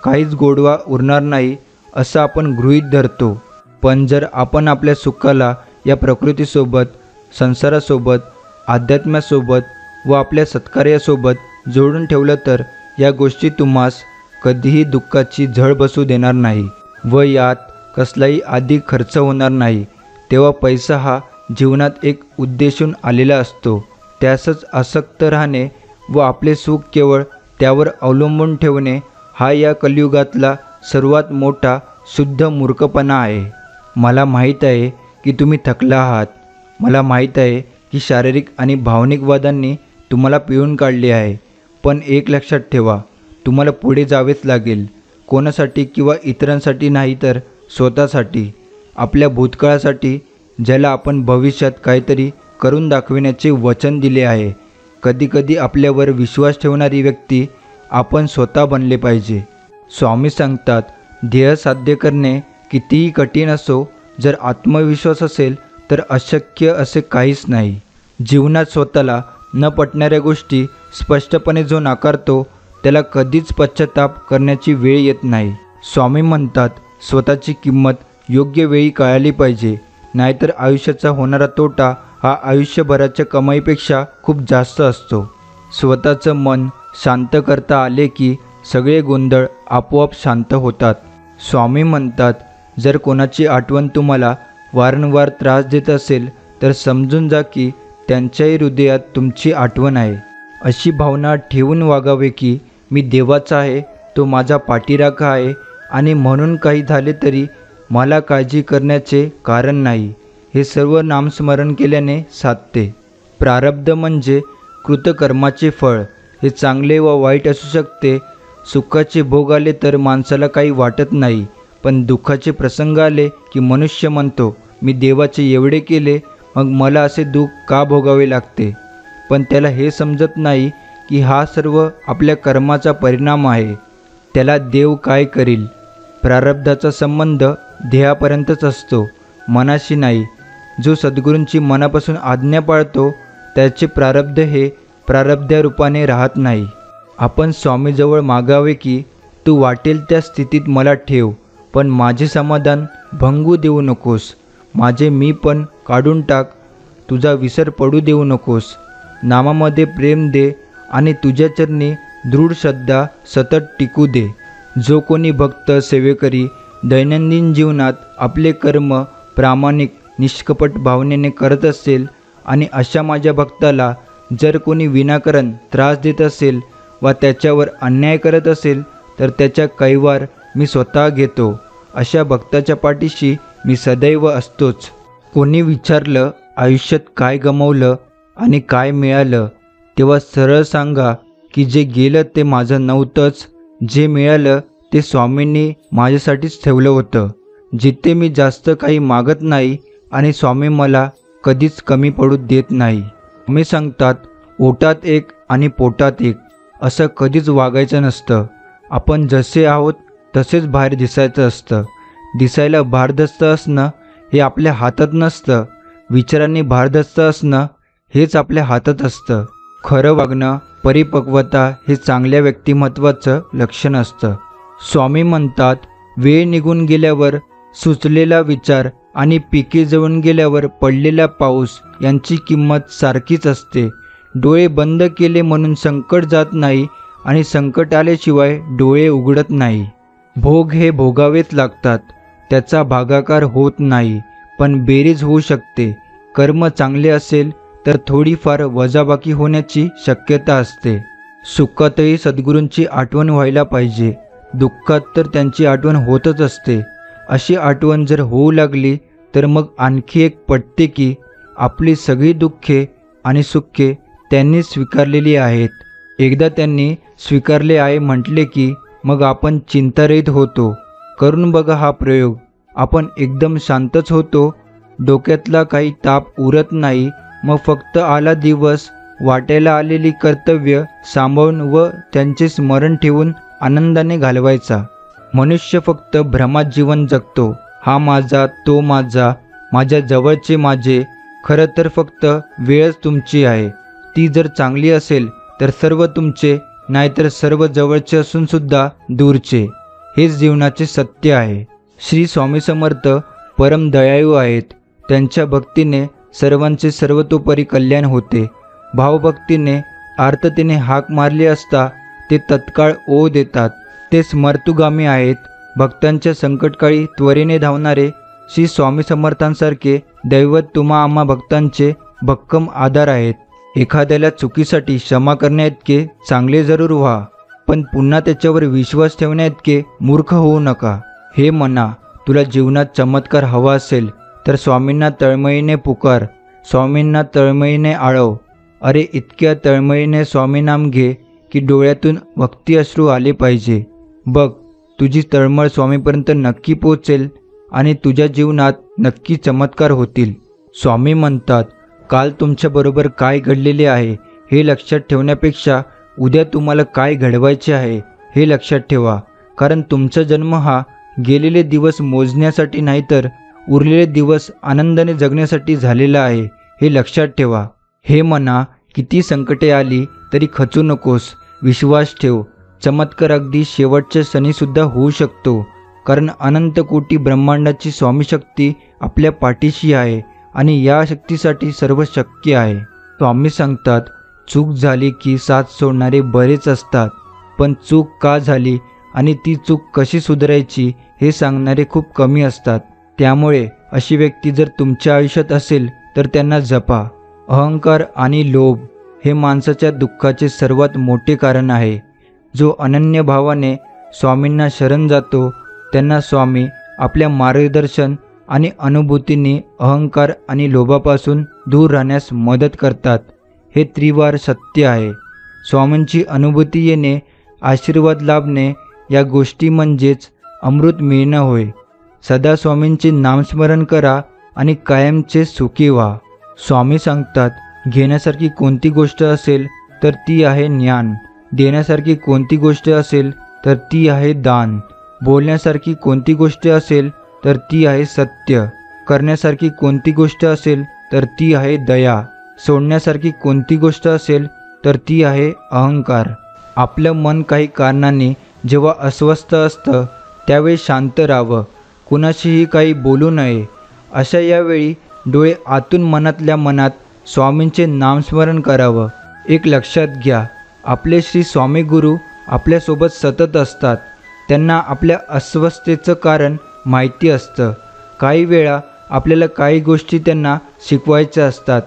काहीच गोडवा उरणार नाही असं आपण गृहीत धरतो. पण जर आपण आपल्या सुखाला या प्रकृतीसोबत, संसारासोबत, अध्यात्मासोबत व आपल्या सत्कार्यासोबत जोडून ठेवलं तर या गोष्टी तुम्हास कधीही दुःखाची झळ बसू देणार नाही व यात कसलाही अधिक खर्च होणार नाही. तेव्हा पैसा हा जीवनात एक उद्देशून आलेला असतो. त्यासच आसक्त राहणे व आपले सुख केवळ त्यावर अवलंबून ठेवणे हा या कलियुगातला सर्वात मोठा शुद्ध मूर्खपणा आहे. मला माहीत आहे की तुम्ही थकला आहात. मला माहीत आहे की शारीरिक आणि भावनिक वादांनी तुम्हाला पिळून काढले आहे. पण एक लक्षात ठेवा, तुम्हाला पुढे जावेच लागेल. कोणासाठी किंवा इतरांसाठी नाही तर स्वतःसाठी, आपल्या भूतकाळासाठी, ज्याला आपण भविष्यात काहीतरी करून दाखविण्याचे वचन दिले आहे. कधीकधी आपल्यावर विश्वास ठेवणारी व्यक्ती आपण स्वतः बनले पाहिजे. स्वामी सांगतात, ध्येय साध्य करणे कितीही कठीण असो, जर आत्मविश्वास असेल तर अशक्य असे काहीच नाही. जीवनात स्वतःला न पटणाऱ्या गोष्टी स्पष्टपणे जो नाकारतो त्याला कधीच पश्चाताप करण्याची वेळ येत नाही. स्वामी म्हणतात, स्वतःची किंमत योग्य वेळी कळाली पाहिजे, नाहीतर आयुष्याचा होणारा तोटा हा आयुष्यभराच्या कमाईपेक्षा खूप जास्त असतो. स्वतःचं मन शांत करता आले की सगळे गोंधळ आपोआप शांत होतात. स्वामी म्हणतात, जर कोणाची आठवण तुम्हाला वारंवार त्रास देत असेल तर समजून जा की त्यांच्याही हृदयात तुमची आठवण आहे. अशी भावना ठेवून वागावे की मी देवाचा आहे, तो माझा पाठीराखा आहे आणि म्हणून काही झाले तरी मला काळजी करण्याचे कारण नाही. हे सर्व नामस्मरण केल्याने साधते. प्रारब्ध म्हणजे कृतकर्माचे फळ. हे चांगले व वाईट असू शकते. सुखाचे भोग आले तर माणसाला काही वाटत नाही, पण दुःखाचे प्रसंग आले की मनुष्य म्हणतो, मी देवाचे एवढे केले, मग मला असे दुःख का भोगावे लागते? पण त्याला हे समजत नाही की हा सर्व आपल्या कर्माचा परिणाम आहे. त्याला देव काय करील? प्रारब्धाचा संबंध ध्येयापर्यंतच असतो, मनाशी नाही. जो सद्गुरूंची मनापासून आज्ञा पाळतो त्याचे प्रारब्ध हे प्रारब्धारूपाने राहत नाही. आपण स्वामीजवळ मागावे की तू वाटेल त्या स्थितीत मला ठेव, पण माझे समाधान भंगू देऊ नकोस. माझे मी पण काढून टाक, तुझा विसर पडू देऊ नकोस. नामामध्ये प्रेम दे आणि तुझ्या चरणी दृढ श्रद्धा सतत टिकू दे. जो कोणी भक्त सेवेकरी दैनंदिन जीवनात आपले कर्म प्रामाणिक निष्कपट भावनेने करत असेल आणि अशा माझ्या भक्ताला जर कोणी विनाकारण त्रास देत असेल वा त्याच्यावर अन्याय करत असेल तर त्याच्या कैवार मी स्वतः घेतो. अशा भक्ताच्या पाठीशी मी सदैव असतोच. कोणी विचारलं आयुष्यात काय गमावलं आणि काय मिळालं, तेव्हा सरळ सांगा की जे गेलं ते माझं नव्हतंच, जे मिळालं ते स्वामींनी माझ्यासाठीच ठेवलं होतं. जिथे मी जास्त काही मागत नाही आणि स्वामी मला कधीच कमी पडू देत नाही. मी सांगतात, ओटात एक आणि पोटात एक असं कधीच वागायचं नसतं. आपण जसे आहोत तसेच बाहेर दिसायचं असतं. दिसायला भारदस्त असणं हे आपल्या हातात नसतं, विचारांनी भारदस्त असणं हेच आपल्या हातात असतं. खरं वागणं, परिपक्वता हे चांगल्या व्यक्तिमत्वाचं लक्षण असतं. स्वामी म्हणतात, वेळ निघून गेल्यावर सुचलेला विचार आणि पिके जळून गेल्यावर पडलेला पाऊस यांची किंमत सारखीच असते. डोळे बंद केले म्हणून संकट जात नाही आणि संकट आल्याशिवाय डोळे उघडत नाही. भोग हे भोगावेच लागतात, त्याचा भागाकार होत नाही, पण बेरीज होऊ शकते. कर्म चांगले असेल तर थोडीफार वजाबाकी होण्याची शक्यता असते. सुखातही सद्गुरूंची आठवण व्हायला पाहिजे, दुःखात तर त्यांची आठवण होतच असते. अशी आठवण जर होऊ लागली तर मग आणखी एक पटते की आपली सगळी दुःखे आणि सुखे त्यांनी स्वीकारलेली आहेत. एकदा त्यांनी स्वीकारले आहे म्हटले की मग आपण चिंतारहित होतो. करून बघा हा प्रयोग. आपण एकदम शांतच होतो, डोक्यातला काही ताप उरत नाही. मग फक्त आला दिवस, वाटायला आलेली कर्तव्य सांभाळून व त्यांचे स्मरण ठेवून आनंदाने घालवायचा. मनुष्य फक्त भ्रमात जीवन जगतो. हा माझा, तो माझा, माझ्या जवळचे माझे. खरं तर फक्त वेळच तुमची आहे. ती जर चांगली असेल तर सर्व तुमचे, नाहीतर सर्व जवळचे असूनसुद्धा दूरचे. हेच जीवनाचे सत्य आहे. श्री स्वामी समर्थ परम दयाळू आहेत. त्यांच्या भक्तीने सर्वांचे सर्वतोपरी कल्याण होते. भावभक्तीने आर्ततेने हाक मारली असता ते तत्काळ ओढ देतात. ते स्मर्तुगामी आहेत. भक्तांच्या संकटकाळी त्वरेने धावणारे श्री स्वामी समर्थांसारखे दैवत तुम्हा आम्हा भक्तांचे भक्कम आधार आहेत. एखाद्याला चुकीसाठी क्षमा करण्याइतके चांगले जरूर व्हा, पण पुन्हा त्याच्यावर विश्वास ठेवण्याइतके मूर्ख होऊ नका. हे मना, तुला जीवनात चमत्कार हवा असेल तर स्वामींना तळमळीने पुकार, स्वामींना तळमळीने आळव. अरे इतक्या तळमळीने स्वामीनाम घे की डोळ्यातून भक्ती अश्रू आले पाहिजे. बघ, तुझी तळमळ स्वामीपर्यंत नक्की पोचेल आणि तुझ्या जीवनात नक्की चमत्कार होतील. स्वामी म्हणतात, काल तुमच्याबरोबर काय घडलेले आहे हे लक्षात ठेवण्यापेक्षा उद्या तुम्हाला काय घडवायचे आहे हे लक्षात ठेवा. कारण तुमचा जन्म हा गेलेले दिवस मोजण्यासाठी नाही तर उरलेले दिवस आनंदाने जगण्यासाठी झालेला आहे, हे लक्षात ठेवा. हे मना, किती संकटे आली तरी खचू नकोस. विश्वास ठेव. चमत्कार अगदी शेवटच्या क्षणीसुद्धा होऊ शकतो. कारण अनंत कोटी ब्रह्मांडाची स्वामीशक्ती आपल्या पाठीशी आहे आणि या शक्तीसाठी सर्व शक्य आहे. स्वामी सांगतात, चूक झाली की साथ सोडणारे बरेच असतात, पण चूक का झाली आणि ती चूक कशी सुधारायची हे सांगणारे खूप कमी असतात. त्यामुळे अशी व्यक्ती जर तुमच्या आयुष्यात असेल तर त्यांना जपा. अहंकार आणि लोभ हे माणसाच्या दुःखाचे सर्वात मोठे कारण आहे. जो अनन्य भावाने स्वामींना शरण जातो त्यांना स्वामी आपल्या मार्गदर्शन आणि अनुभूतीने अहंकार आणि लोभापासून दूर राहण्यास मदत करतात. हे त्रिवार सत्य आहे. स्वामींची अनुभूती येणे, आशीर्वाद लाभणे या गोष्टी म्हणजेच अमृत मिळणं होय. सदा स्वामींचे नामस्मरण करा आणि कायमचे सुखी व्हा. स्वामी सांगतात, घेण्यासारखी कोणती गोष्ट असेल तर ती आहे ज्ञान, देण्यासारखी कोणती गोष्ट असेल तर ती आहे दान, बोलण्यासारखी कोणती गोष्ट असेल तर ती आहे सत्य, करण्यासारखी कोणती गोष्ट असेल तर ती आहे दया, सोडण्यासारखी कोणती गोष्ट असेल तर ती आहे अहंकार. आपलं मन काही कारणाने जेव्हा अस्वस्थ असतं त्यावेळी शांत राहावं, कुणाशीही काही बोलू नये. अशा यावेळी डोळे आतून मनातल्या मनात स्वामींचे नामस्मरण करावं. एक लक्षात घ्या, आपले श्री स्वामी गुरु आपल्यासोबत सतत असतात. त्यांना आपल्या अस्वस्थतेचं कारण माहिती असतं. काही वेळा आपल्याला काही गोष्टी त्यांना शिकवायच्या असतात.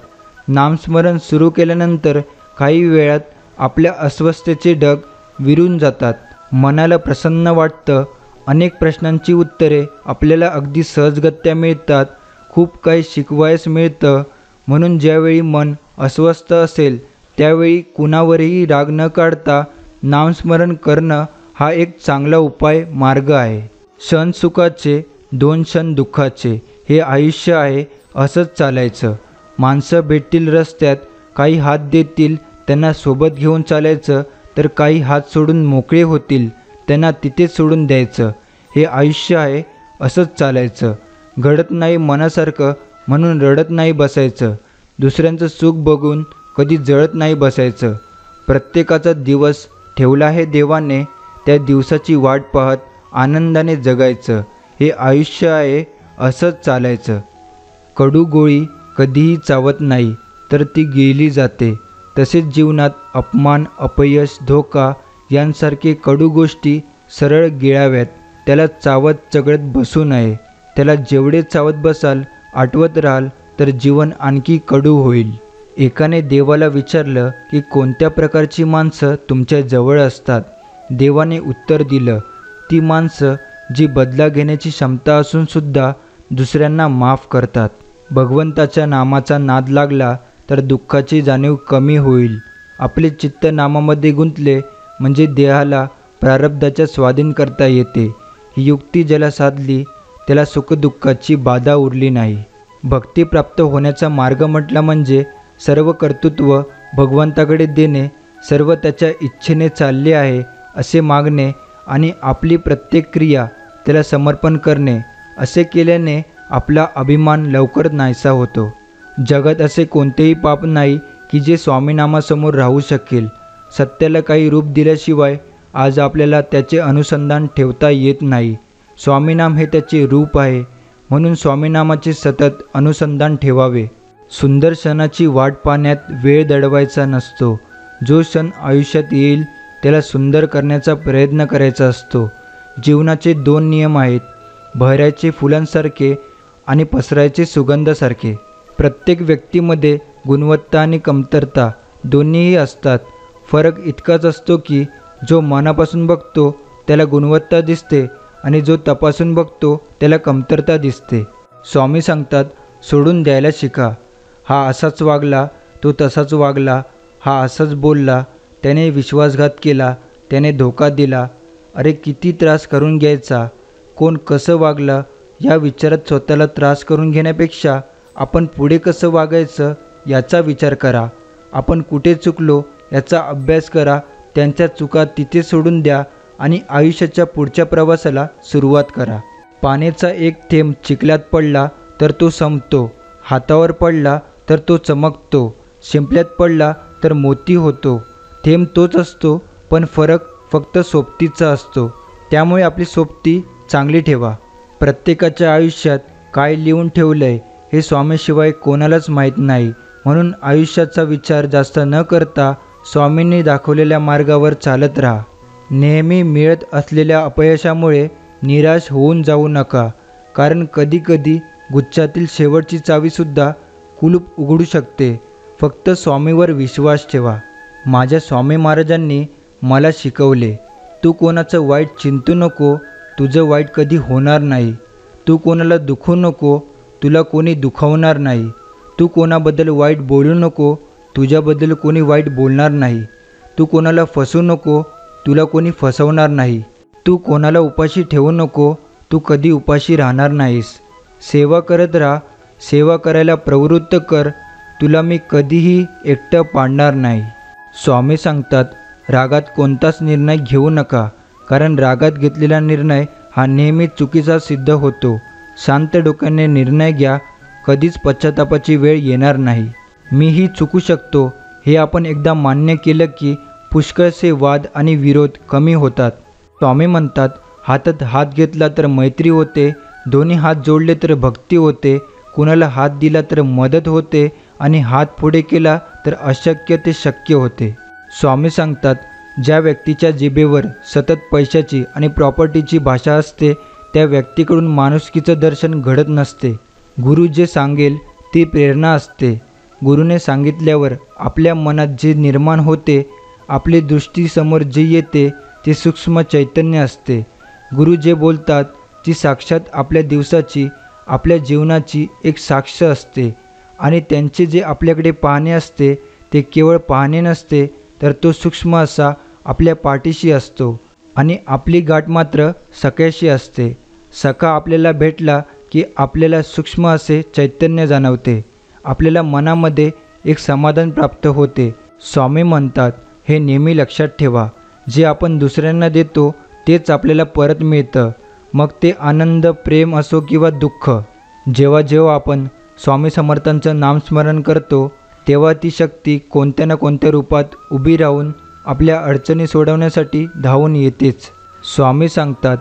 नामस्मरण सुरू केल्यानंतर काही वेळात आपल्या अस्वस्थतेचे ढग विरून जातात. मनाला प्रसन्न वाटतं. अनेक प्रश्नांची उत्तरे आपल्याला अगदी सहजगत्या मिळतात. खूप काही शिकवायस मिळतं. म्हणून ज्यावेळी मन अस्वस्थ असेल त्यावेळी कुणावरही राग न काढता नामस्मरण करणं हा एक चांगला उपाय मार्ग आहे. क्षण सुखाचे, 2 क्षण दुःखाचे, हे आयुष्य आहे, असंच चालायचं. माणसं भेटतील रस्त्यात, काही हात देतील, त्यांना सोबत घेऊन चालायचं, तर काही हात सोडून मोकळे होतील, त्यांना तिथेच सोडून द्यायचं. हे आयुष्य आहे, असंच चालायचं. घडत नाही मनासारखं म्हणून रडत नाही बसायचं. दुसऱ्यांचं सुख बघून कधी जळत नाही बसायचं. प्रत्येकाचा दिवस ठेवला आहे देवाने, त्या दिवसाची वाट पाहत आनंदाने जगायचं. हे आयुष्य आहे, असंच चालायचं. कडू गोळी कधीही चावत नाही, तर ती गिळली जाते. तसेच जीवनात अपमान, अपयश, धोका यांसारखे कडू गोष्टी सरळ गिळाव्यात. त्याला चावत चगळत बसू नये. त्याला जेवढे चावत बसाल, आठवत राहाल, तर जीवन आणखी कडू होईल. एकाने देवाला विचारलं की कोणत्या प्रकारची माणसं तुमच्या जवळ असतात. देवाने उत्तर दिलं, ती माणसं जी बदला घेण्याची क्षमता असूनसुद्धा दुसऱ्यांना माफ करतात. भगवंताच्या नामाचा नाद लागला तर दुःखाची जाणीव कमी होईल. आपले चित्त नामामध्ये गुंतले म्हणजे देहाला प्रारब्धाच्या स्वाधीन करता येते. ही युक्ती ज्याला साधली त्याला सुखदुःखाची बाधा उरली नाही. भक्ती प्राप्त होण्याचा मार्ग म्हटला म्हणजे सर्व कर्तृत्व भगवंताकडे देणे, सर्व त्याच्या इच्छेने चालले आहे असे मागणे आणि आपली प्रत्येक क्रिया त्याला समर्पण करणे. असे केल्याने आपला अभिमान लवकर नाहीसा होतो. जगात असे कोणतेही पाप नाही की जे स्वामीनामासमोर राहू शकेल. सत्याला काही रूप दिल्याशिवाय आज आपल्याला त्याचे अनुसंधान ठेवता येत नाही. स्वामीनाम हे त्याचे रूप आहे, म्हणून स्वामीनामाचे सतत अनुसंधान ठेवावे. सुंदर क्षणाची वाट पाहण्यात वेळ दडवायचा नसतो. जो क्षण आयुष्यात येईल त्याला सुंदर करण्याचा प्रयत्न करायचा असतो. जीवनाचे 2 नियम आहेत, बहरायचे फुलांसारखे आणि पसरायचे सुगंधासारखे. प्रत्येक व्यक्तीमध्ये गुणवत्ता आणि कमतरता दोन्हीही असतात. फरक इतकाच असतो की जो मनापासून बघतो त्याला गुणवत्ता दिसते आणि जो तपासून बघतो त्याला कमतरता दिसते. स्वामी सांगतात, सोडून द्यायला शिका. हा असाच वागला, तो तसाच वागला, हा असंच बोलला, त्याने विश्वासघात केला, त्याने धोका दिला. अरे किती त्रास करून घ्यायचा. कोण कसं वागलं या विचारात स्वतःला त्रास करून घेण्यापेक्षा आपण पुढे कसं वागायचं याचा विचार करा. आपण कुठे चुकलो याचा अभ्यास करा. त्यांच्या चुका तिथे सोडून द्या आणि आयुष्याच्या पुढच्या प्रवासाला सुरुवात करा. पाण्याचा एक थेंब चिखलात पडला तर तो संपतो, हातावर पडला तर तो चमकतो, शिंपल्यात पडला तर मोती होतो. थेंब तोच असतो, पण फरक फक्त सोबतीचा असतो. त्यामुळे आपली सोबती चांगली ठेवा. प्रत्येकाच्या आयुष्यात काय लिहून ठेवलं आहे हे स्वामीशिवाय कोणालाच माहीत नाही. म्हणून आयुष्याचा विचार जास्त न करता स्वामींनी दाखवलेल्या मार्गावर चालत राहा. नेहमी मिळत असलेल्या अपयशामुळे निराश होऊन जाऊ नका, कारण कधीकधी गुच्छातील शेवटची चावीसुद्धा कुलूप उघडू शकते. फक्त स्वामीवर विश्वास ठेवा. माझ्या स्वामी महाराजांनी मला शिकवले, तू कोणाचं वाईट चिंतू नको, तुझं वाईट कधी होणार नाही. तू कोणाला दुखवू नको, तुला कोणी दुखावणार नाही. तू कोणाबद्दल वाईट बोलू नको, तुझ्याबद्दल कोणी वाईट बोलणार नाही. तू कोणाला फसवू नको, तुला कोणी फसवणार नाही. तू कोणाला उपाशी ठेवू नको, तू कधी उपाशी राहणार नाहीस. सेवा करत राहा, सेवा करायला प्रवृत्त कर, तुला मी कधीही एकटं पाडणार नाही. स्वामी सांगतात, रागात कोणताच निर्णय घेऊ नका, कारण रागात घेतलेला निर्णय हा नेहमीच चुकीचा सिद्ध होतो. शांत डोक्याने निर्णय घ्या, कधीच पश्चातापाची वेळ येणार नाही. मीही चुकू शकतो हे आपण एकदा मान्य केलं की पुष्कळसे वाद आणि विरोध कमी होतात. स्वामी म्हणतात, हातात हात घेतला तर मैत्री होते, दोन्ही हात जोडले तर भक्ती होते, कुणाला हात दिला तर मदत होते आणि हात पुढे केला तर अशक्य ते शक्य होते. स्वामी सांगतात, ज्या व्यक्तीच्या जिभेवर सतत पैशाची आणि प्रॉपर्टीची भाषा असते त्या व्यक्तीकडून माणुसकीचं दर्शन घडत नसते. गुरु जे सांगेल ती प्रेरणा असते. गुरुने सांगितल्यावर आपल्या मनात जे निर्माण होते, आपली दृष्टीसमोर जे येते ते सूक्ष्म चैतन्य असते. गुरु जे बोलतात ती साक्षात आपल्या दिवसाची, आपल्या जीवनाची एक साक्ष असते आणि त्यांचे जे आपल्याकडे पाहणे असते ते केवळ पाहणे नसते, तर तो सूक्ष्म असा आपल्या पाठीशी असतो आणि आपली गाठ मात्र सख्याशी असते. सखा आपल्याला भेटला की आपल्याला सूक्ष्म असे चैतन्य जाणवते, आपल्याला मनामध्ये एक समाधान प्राप्त होते. स्वामी म्हणतात, हे नेहमी लक्षात ठेवा, जे आपण दुसऱ्यांना देतो तेच आपल्याला परत मिळतं, मग ते आनंद, प्रेम असो किंवा दुःख. जेव्हा जेव्हा आपण स्वामी समर्थांचं नामस्मरण करतो तेव्हा ती शक्ती कोणत्या ना कोणत्या रूपात उभी राहून आपल्या अडचणी सोडवण्यासाठी धावून येतेच. स्वामी सांगतात,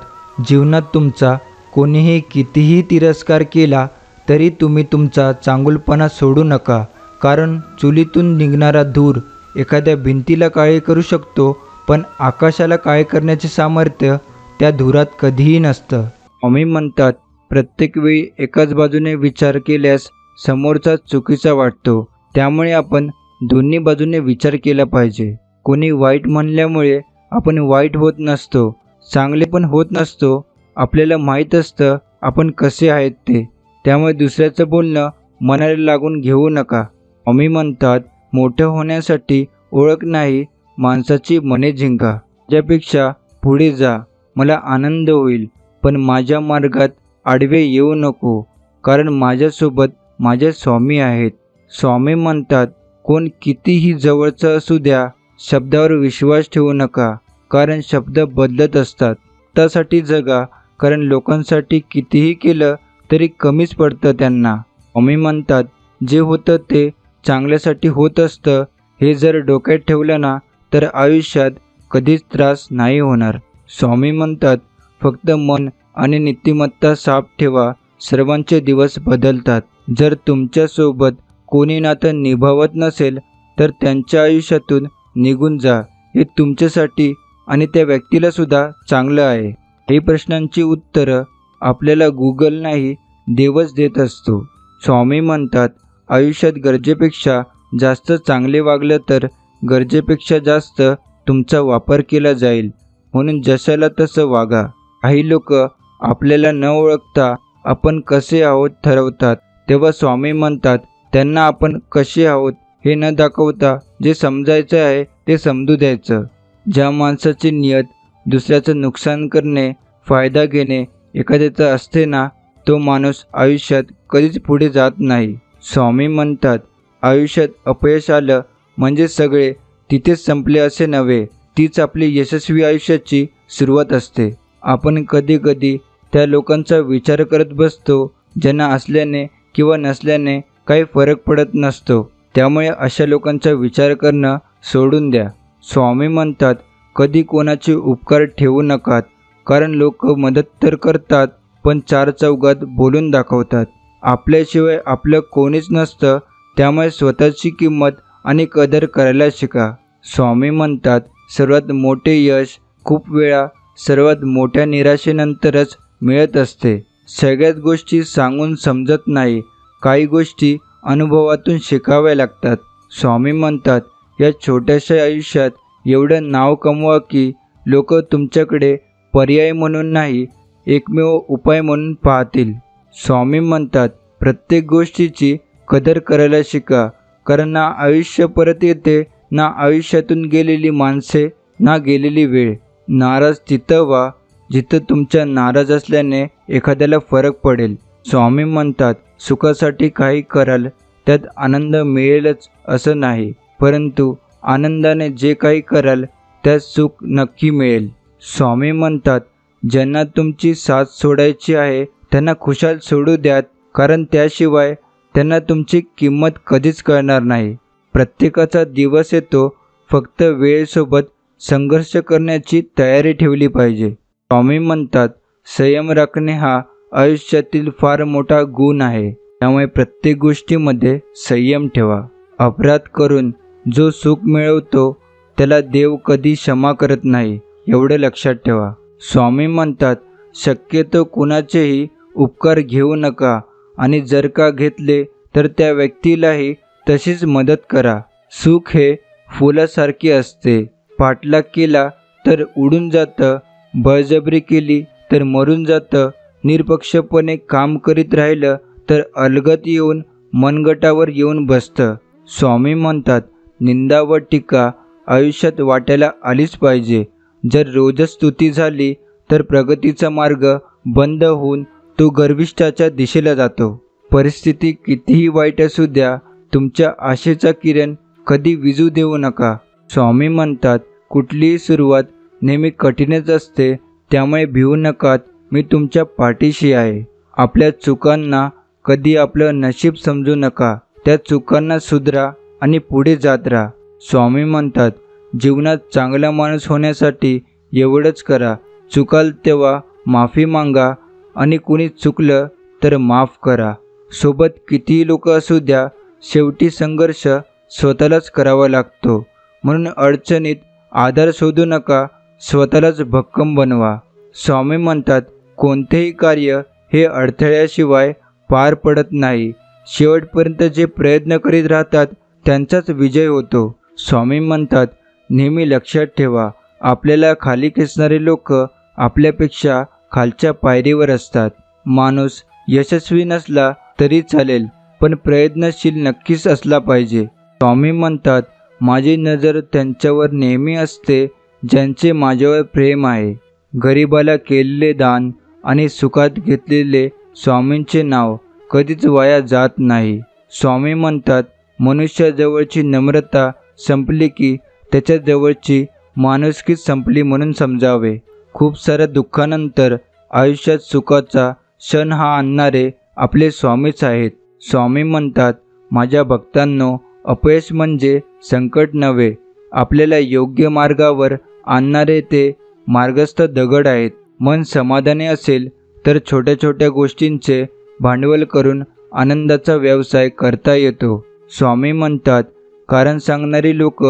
जीवनात तुमचा कोणीही कितीही तिरस्कार केला तरी तुम्ही तुमचा चांगुलपणा सोडू नका, कारण चुलीतून निघणारा धूर एखाद्या भिंतीला काळे करू शकतो, पण आकाशाला काळे करण्याचे सामर्थ्य त्या धुरात कधीही नसतं. स्वामी म्हणतात, प्रत्येक वेळी एकाच बाजूने विचार केल्यास समोरचा चुकीचा वाटतो, त्यामुळे आपण दोन्ही बाजूने विचार केला पाहिजे. कोणी वाईट म्हणल्यामुळे आपण वाईट होत नसतो, चांगले पण होत नसतो. आपल्याला माहीत असतं आपण कसे आहेत ते, त्यामुळे दुसऱ्याचं बोलणं मनाला लागून घेऊ नका. स्वामी म्हणतात, मोठं होण्यासाठी ओळख नाही, माणसाची मने जिंका. माझ्यापेक्षा पुढे जा, मला आनंद होईल, पण माझ्या मार्गात आडवे येऊ नको, कारण माझ्यासोबत माझे स्वामी आहेत. स्वामी म्हणतात, कोण कितीही जवळचं असू द्या, शब्दावर विश्वास ठेवू नका, कारण शब्द बदलत असतात. त्यासाठी जगा, कारण लोकांसाठी कितीही केलं तरी कमीच पडतं त्यांना. स्वामी म्हणतात, जे होतं ते चांगल्यासाठी होत असतं, हे जर डोक्यात ठेवलं ना तर आयुष्यात कधीच त्रास नाही होणार. स्वामी म्हणतात, फक्त मन आणि नीतिमत्ता साफ ठेवा, सर्वांचे दिवस बदलतात. जर तुमच्यासोबत कोणी नातं निभावत नसेल तर त्यांच्या आयुष्यातून निघून जा, हे तुमच्यासाठी आणि त्या व्यक्तीलासुद्धा चांगलं आहे. हे प्रश्नांची उत्तरं आपल्याला गुगल नाही, देवच देत असतो. स्वामी म्हणतात, आयुष्यात गरजेपेक्षा जास्त चांगले वागलं तर गरजेपेक्षा जास्त तुमचा वापर केला जाईल, म्हणून जशाला तसं वागा. काही लोक आपल्याला न ओळखता आपण कसे आहोत ठरवतात, तेव्हा स्वामी म्हणतात, त्यांना आपण कसे आहोत हे न दाखवता जे समजायचं आहे ते समजू द्यायचं. ज्या माणसाची नियत दुसऱ्याचं नुकसान करणे, फायदा घेणे एखाद्याचं असते ना, तो माणूस आयुष्यात कधीच पुढे जात नाही. स्वामी म्हणतात, आयुष्यात अपयश आलं म्हणजे सगळे तिथेच संपले असे नव्हे, तीच आपली यशस्वी आयुष्याची सुरुवात असते. आपण कधी कधी त्या लोकांचा विचार करत बसतो ज्यांना असल्याने किंवा नसल्याने काही फरक पडत नसतो, त्यामुळे अशा लोकांचा विचार करणं सोडून द्या. स्वामी म्हणतात, कधी कोणाचे उपकार ठेवू नकात, कारण लोक मदत तर करतात पण चार चौघात बोलून दाखवतात. आपल्याशिवाय आपलं कोणीच नसतं, त्यामुळे स्वतःची किंमत आणि कदर करायला शिका. स्वामी म्हणतात, सर्वात मोठे यश खूप वेळा सर्वात मोठ्या निराशेनंतरच मिळत असते. सगळ्याच गोष्टी सांगून समजत नाही, काही गोष्टी अनुभवातून शिकाव्या लागतात. स्वामी म्हणतात, या छोट्याशा आयुष्यात एवढं नाव कमवा की लोक तुमच्याकडे पर्याय म्हणून नाही, एकमेव उपाय म्हणून पाहतील. स्वामी म्हणतात, प्रत्येक गोष्टीची कदर करायला शिका, कारण ना आयुष्य परत येते, ना आयुष्यातून गेलेली माणसे, ना गेलेली वेळ. नाराज तिथं व्हा जिथं तुमच्या नाराज असल्याने एखाद्याला फरक पडेल. स्वामी म्हणतात, सुखासाठी काही कराल त्यात आनंद मिळेलच असं नाही, परंतु आनंदाने जे काही कराल त्यात सुख नक्की मिळेल. स्वामी म्हणतात, ज्यांना तुमची साथ सोडायची आहे त्यांना खुशाल सोडू द्यात, कारण त्याशिवाय त्यांना तुमची किंमत कधीच कळणार नाही. प्रत्येकाचा दिवस येतो, फक्त वेळेसोबत संघर्ष करण्याची तयारी ठेवली पाहिजे. स्वामी म्हणतात, संयम राखणे हा आयुष्यातील फार मोठा गुण आहे. त्यामुळे प्रत्येक गोष्टीमध्ये संयम ठेवा. अपराध करून जो सुख मिळवतो त्याला देव कधी क्षमा करत नाही, एवढं लक्षात ठेवा. स्वामी म्हणतात, शक्यतो कुणाचेही उपकार घेऊ नका आणि जर का घेतले तर त्या व्यक्तीलाही तशीच मदत करा. सुख हे फुलासारखे असते. पाठलाग केला तर उडून जातं, बळजबरी केली तर मरून जातं. निरपक्षपणे काम करीत राहिलं तर अलगत येऊन मनगटावर येऊन बसतं. स्वामी म्हणतात, निंदा व टीका आयुष्यात वाटायला आलीच पाहिजे. जर रोजच स्तुती झाली तर प्रगतीचा मार्ग बंद होऊन तो गर्विष्ठाच्या दिशेला जातो. परिस्थिती कितीही वाईट असू द्या, तुमच्या आशेचा किरण कधी विझू देऊ नका. स्वामी म्हणतात, कुठलीही सुरुवात नेहमी कठीणच असते, त्यामुळे भिवू नकात, मी तुमच्या पाठीशी आहे. आपल्या चुकांना कधी आपलं नशीब समजू नका, त्या चुकांना सुधरा आणि पुढे जात राहा. स्वामी म्हणतात, जीवनात चांगला माणूस होण्यासाठी एवढंच करा, चुकाल तेव्हा माफी मागा आणि कुणी चुकलं तर माफ करा. सोबत कितीही लोक असू द्या, शेवटी संघर्ष स्वतःलाच करावा लागतो. म्हणून अडचणीत आधार शोधू नका, स्वतःलाच भक्कम बनवा. स्वामी म्हणतात, कोणतेही कार्य हे अडथळ्याशिवाय पार पडत नाही. शेवटपर्यंत जे प्रयत्न करीत राहतात त्यांचाच विजय होतो. स्वामी म्हणतात, नेहमी लक्षात ठेवा, आपल्याला खाली खेचणारे लोक आपल्यापेक्षा खालच्या पायरीवर असतात. माणूस यशस्वी नसला तरी चालेल, पण प्रयत्नशील नक्कीच असला पाहिजे. स्वामी म्हणतात, माझी नजर त्यांच्यावर नेहमी असते ज्यांचे माझ्यावर प्रेम आहे. गरिबाला केलेले दान आणि सुखात घेतलेले स्वामींचे नाव कधीच वाया जात नाही. स्वामी म्हणतात, मनुष्याजवळची नम्रता संपली की त्याच्याजवळची माणुसकीच संपली म्हणून समजावे. खूप साऱ्या दुःखानंतर आयुष्यात सुखाचा क्षण हा आणणारे आपले स्वामीच आहेत. स्वामी म्हणतात, माझ्या भक्तांनो, अपयश म्हणजे संकट नव्हे, आपल्याला योग्य मार्गावर आणणारे ते मार्गस्थ दगड आहेत. मन समाधानी असेल तर छोट्या छोट्या गोष्टींचे भांडवल करून आनंदाचा व्यवसाय करता येतो. स्वामी म्हणतात, कारण सांगणारी लोक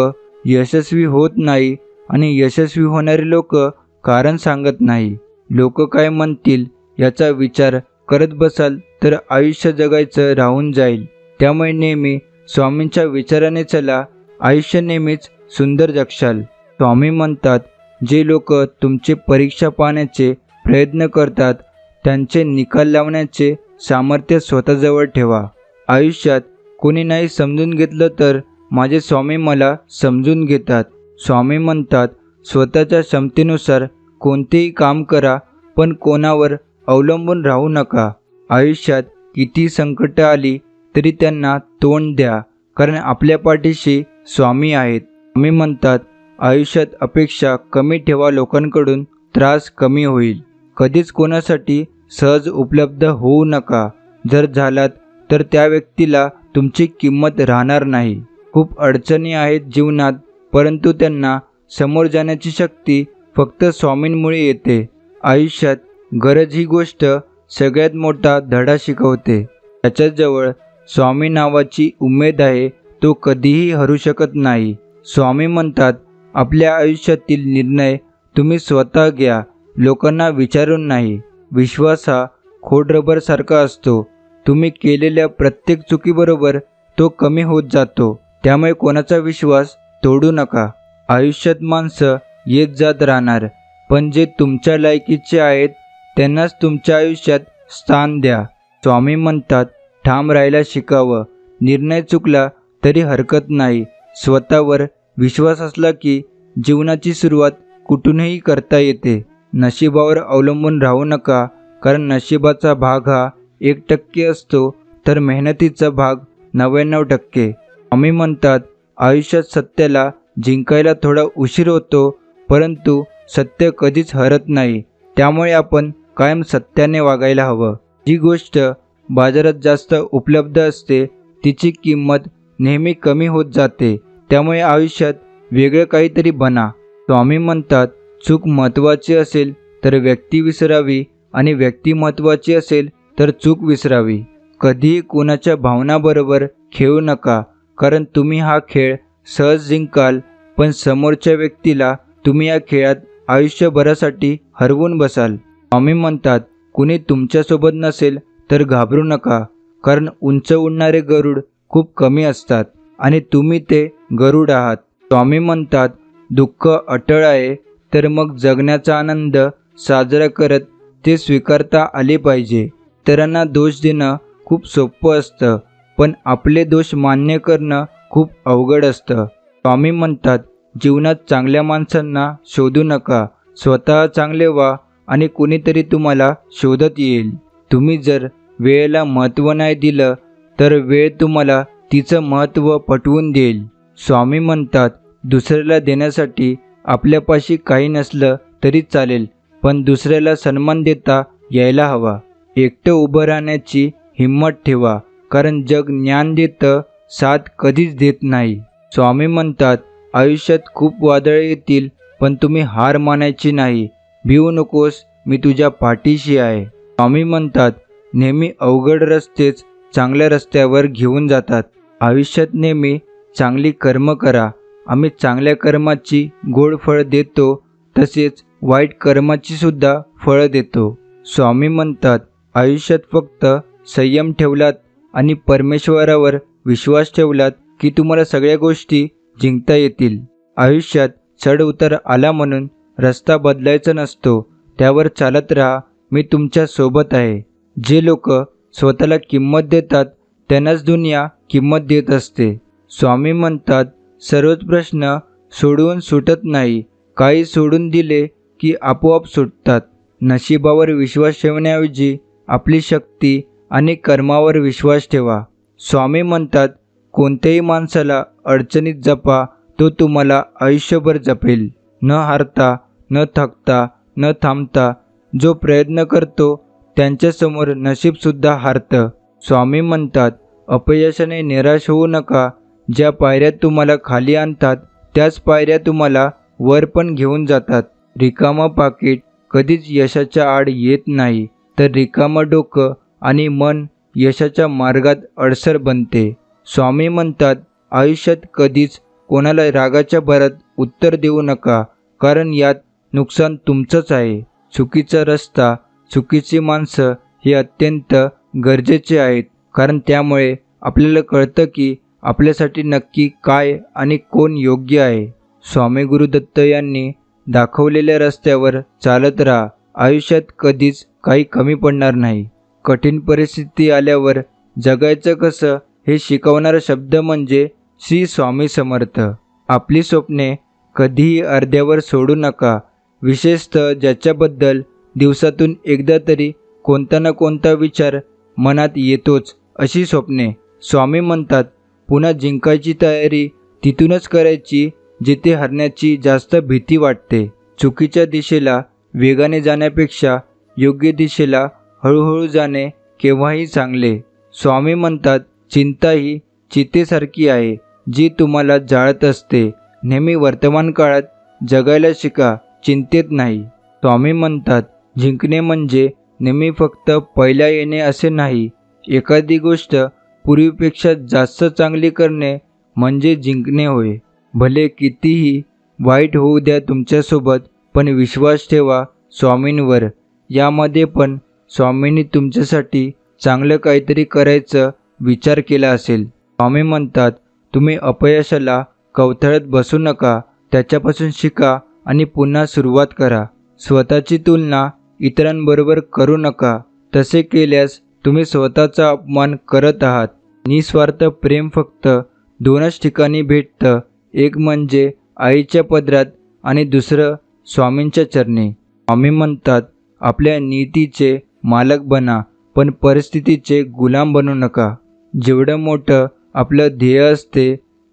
यशस्वी होत नाही आणि यशस्वी होणारे लोक कारण सांगत नाही. लोक काय म्हणतील याचा विचार करत बसाल तर आयुष्य जगायचं राहून जाईल. त्यामुळे नेहमी स्वामींच्या विचाराने चला, आयुष्य नेहमीच सुंदर जगशाल. स्वामी म्हणतात, जे लोक तुमचे परीक्षा पाहण्याचे प्रयत्न करतात त्यांचे निकाल लावण्याचे सामर्थ्य स्वतःजवळ ठेवा. आयुष्यात कोणी नाही समजून घेतलं तर माझे स्वामी मला समजून घेतात. स्वामी म्हणतात, स्वतःच्या क्षमतेनुसार कोणतेही काम करा, पण कोणावर अवलंबून राहू नका. आयुष्यात किती संकट आली तरी त्यांना तोंड द्या, कारण आपल्या पाठीशी स्वामी आहेत. स्वामी म्हणतात, आयुष्यात अपेक्षा कमी ठेवा, लोकांकडून त्रास कमी होईल. कधीच कोणासाठी सहज उपलब्ध होऊ नका. जर झालात तर त्या व्यक्तीला तुमची किंमत राहणार नाही. खूप अडचणी आहेत जीवनात, परंतु त्यांना समोर जाण्याची शक्ती फक्त स्वामींमुळे येते. आयुष्यात गरज ही गोष्ट सगळ्यात मोठा धडा शिकवते. त्याच्याजवळ स्वामी नावाची उमेद आहे, तो कधीही हरू शकत नाही. स्वामी म्हणतात, आपल्या आयुष्यातील निर्णय तुम्ही स्वतः घ्या, लोकांना विचारून नाही. विश्वास हा खोडरबरसारखा असतो, तुम्ही केलेल्या प्रत्येक चुकीबरोबर तो कमी होत जातो. त्यामुळे कोणाचा विश्वास तोडू नका. आयुष्यात माणसं येत जात राहणार, पण जे तुमच्या लायकीचे आहेत त्यांनाच तुमच्या आयुष्यात स्थान द्या. स्वामी म्हणतात, ठाम राहायला शिकावं. निर्णय चुकला तरी हरकत नाही. स्वतःवर विश्वास असला की जीवनाची सुरुवात कुठूनही करता येते. नशिबावर अवलंबून राहू नका, कारण नशिबाचा भाग हा 1% असतो तर मेहनतीचा भाग 99%. स्वामी म्हणतात, आयुष्यात सत्याला जिंकायला थोडा उशीर होतो, परंतु सत्य कधीच हरत नाही. त्यामुळे आपण कायम सत्याने वागायला हवं. जी गोष्ट बाजारात जास्त उपलब्ध असते तिची किंमत नेहमी कमी होत जाते. त्यामुळे आयुष्यात वेगळं काहीतरी बना. स्वामी म्हणतात, चूक महत्त्वाची असेल तर व्यक्ती विसरावी आणि व्यक्ती महत्त्वाची असेल तर चूक विसरावी. कधीही कोणाच्या भावनाबरोबर खेळू नका, कारण तुम्ही हा खेळ सहज जिंकाल, पण समोरच्या व्यक्तीला तुम्ही या खेळात आयुष्यभरासाठी हरवून बसाल. स्वामी म्हणतात, कुणी तुमच्यासोबत नसेल तर घाबरू नका, कारण उंच उडणारे गरुड खूप कमी असतात आणि तुम्ही ते गरुड आहात. स्वामी म्हणतात, दुःख अटळ आहे तर मग जगण्याचा आनंद साजरा करत ते स्वीकारता आले पाहिजे. इतरांना दोष देणं खूप सोपं असतं, पण आपले दोष मान्य करणं खूप अवघड असतं. स्वामी म्हणतात, जीवनात चांगल्या माणसांना शोधू नका, स्वतः चांगले व्हा आणि कुणीतरी तुम्हाला शोधत येईल. तुम्ही जर वेळेला महत्त्व नाही दिलं तर वेळ तुम्हाला तिचं महत्त्व पटवून देईल. स्वामी म्हणतात, दुसऱ्याला देण्यासाठी आपल्यापाशी काही नसलं तरी चालेल, पण दुसऱ्याला सन्मान देता यायला हवा. एकटं उभं राहण्याची हिंमत ठेवा, कारण जग ज्ञान देतं, साथ कधीच देत नाही. स्वामी म्हणतात, आयुष्यात खूप वादळे येतील, पण तुम्ही हार मानायची नाही. भिवू नकोस, मी तुझ्या पाठीशी आहे. स्वामी म्हणतात, नेहमी अवघड रस्तेच चांगल्या रस्त्यावर घेऊन जातात. आयुष्यात नेहमी चांगली कर्म करा. आम्ही चांगल्या कर्माची गोड फळ देतो, तसेच वाईट कर्माची सुद्धा फळं देतो. स्वामी म्हणतात, आयुष्यात फक्त संयम ठेवलात आणि परमेश्वरावर विश्वास ठेवलात की तुम्हाला सगळ्या गोष्टी जिंकता येतील. आयुष्यात चढ उतार आला म्हणून रस्ता बदलायचा नसतो, त्यावर चालत राहा. मी तुमच्या सोबत आहे. जे लोक स्वतःला किंमत देतात त्यांनाच दुनिया किंमत देत असते. स्वामी म्हणतात, सर्वच प्रश्न सोडवून सुटत नाही, काही सोडून दिले की आपोआप सुटतात. नशिबावर विश्वास ठेवण्याऐवजी आपली शक्ती आणि कर्मावर विश्वास ठेवा. स्वामी म्हणतात, कोणत्याही माणसाला अडचणीत जपा, तो तुम्हाला आयुष्यभर जपेल. न हारता, न थकता, न थांबता जो प्रयत्न करतो त्यांच्यासमोर नशीबसुद्धा हारतं. स्वामी म्हणतात, अपयशाने निराश होऊ नका. ज्या पायऱ्या तुम्हाला खाली आणतात त्याच पायऱ्या तुम्हाला वर पण घेऊन जातात. रिकामं पाकीट कधीच यशाच्या आड येत नाही, तर रिकामं डोकं आणि मन यशाच्या मार्गात अडसर बनते. स्वामी म्हणतात, आयुष्यात कधीच कोणाला रागाच्या भरात उत्तर देऊ नका, कारण यात नुकसान तुमचंच आहे. चुकीचा रस्ता, चुकीची माणसं हे अत्यंत गरजेचे आहेत, कारण त्यामुळे आपल्याला कळतं की आपल्यासाठी नक्की काय आणि कोण योग्य आहे. स्वामी गुरुदत्त यांनी दाखवलेल्या रस्त्यावर चालत राहा. आयुष्यात कधीच काही कमी पडणार नाही. कठीण परिस्थिती आल्यावर जगायचं कसं हे शिकवणारा शब्द म्हणजे श्री स्वामी समर्थ. आपली स्वप्ने कधीही अर्ध्यावर सोडू नका, विशेषतः ज्याच्याबद्दल दिवसातून एकदा तरी कोणता ना कोणता विचार मनात येतोच, अशी स्वप्ने. स्वामी म्हणतात, पुन्हा जिंकायची तयारी तिथूनच करायची जिथे हरण्याची जास्त भीती वाटते. चुकीच्या दिशेला वेगाने जाण्यापेक्षा योग्य दिशेला हळूहळू जाणे केव्हाही चांगले. स्वामी म्हणतात, चिंता ही चितेसारखी आहे जी तुम्हाला जाळत असते. नेहमी वर्तमान काळात जगायला शिका, चिंतेत नाही. स्वामी म्हणतात, जिंकणे म्हणजे नेहमी फक्त पहिल्या येणे असे नाही. एखादी गोष्ट पूर्वीपेक्षा जास्त चांगली करणे म्हणजे जिंकणे होय. भले कितीही वाईट होऊ द्या तुमच्यासोबत, पण विश्वास ठेवा स्वामींवर. यामध्ये पण स्वामींनी तुमच्यासाठी चांगलं काहीतरी करायचं विचार केला असेल. स्वामी म्हणतात, तुम्ही अपयशाला कवथळत बसू नका, त्याच्यापासून शिका आणि पुन्हा सुरुवात करा. स्वतःची तुलना इतरांबरोबर करू नका. तसे केल्यास तुम्ही स्वतःचा अपमान करत आहात. निस्वार्थ प्रेम फक्त दोनच ठिकाणी भेटतं, एक म्हणजे आईच्या पदरात आणि दुसरं स्वामींच्या चरणी. स्वामी म्हणतात, आपल्या नीतीचे मालक बना, पण परिस्थितीचे गुलाम बनू नका. जेवढं मोठं आपलं ध्येय असते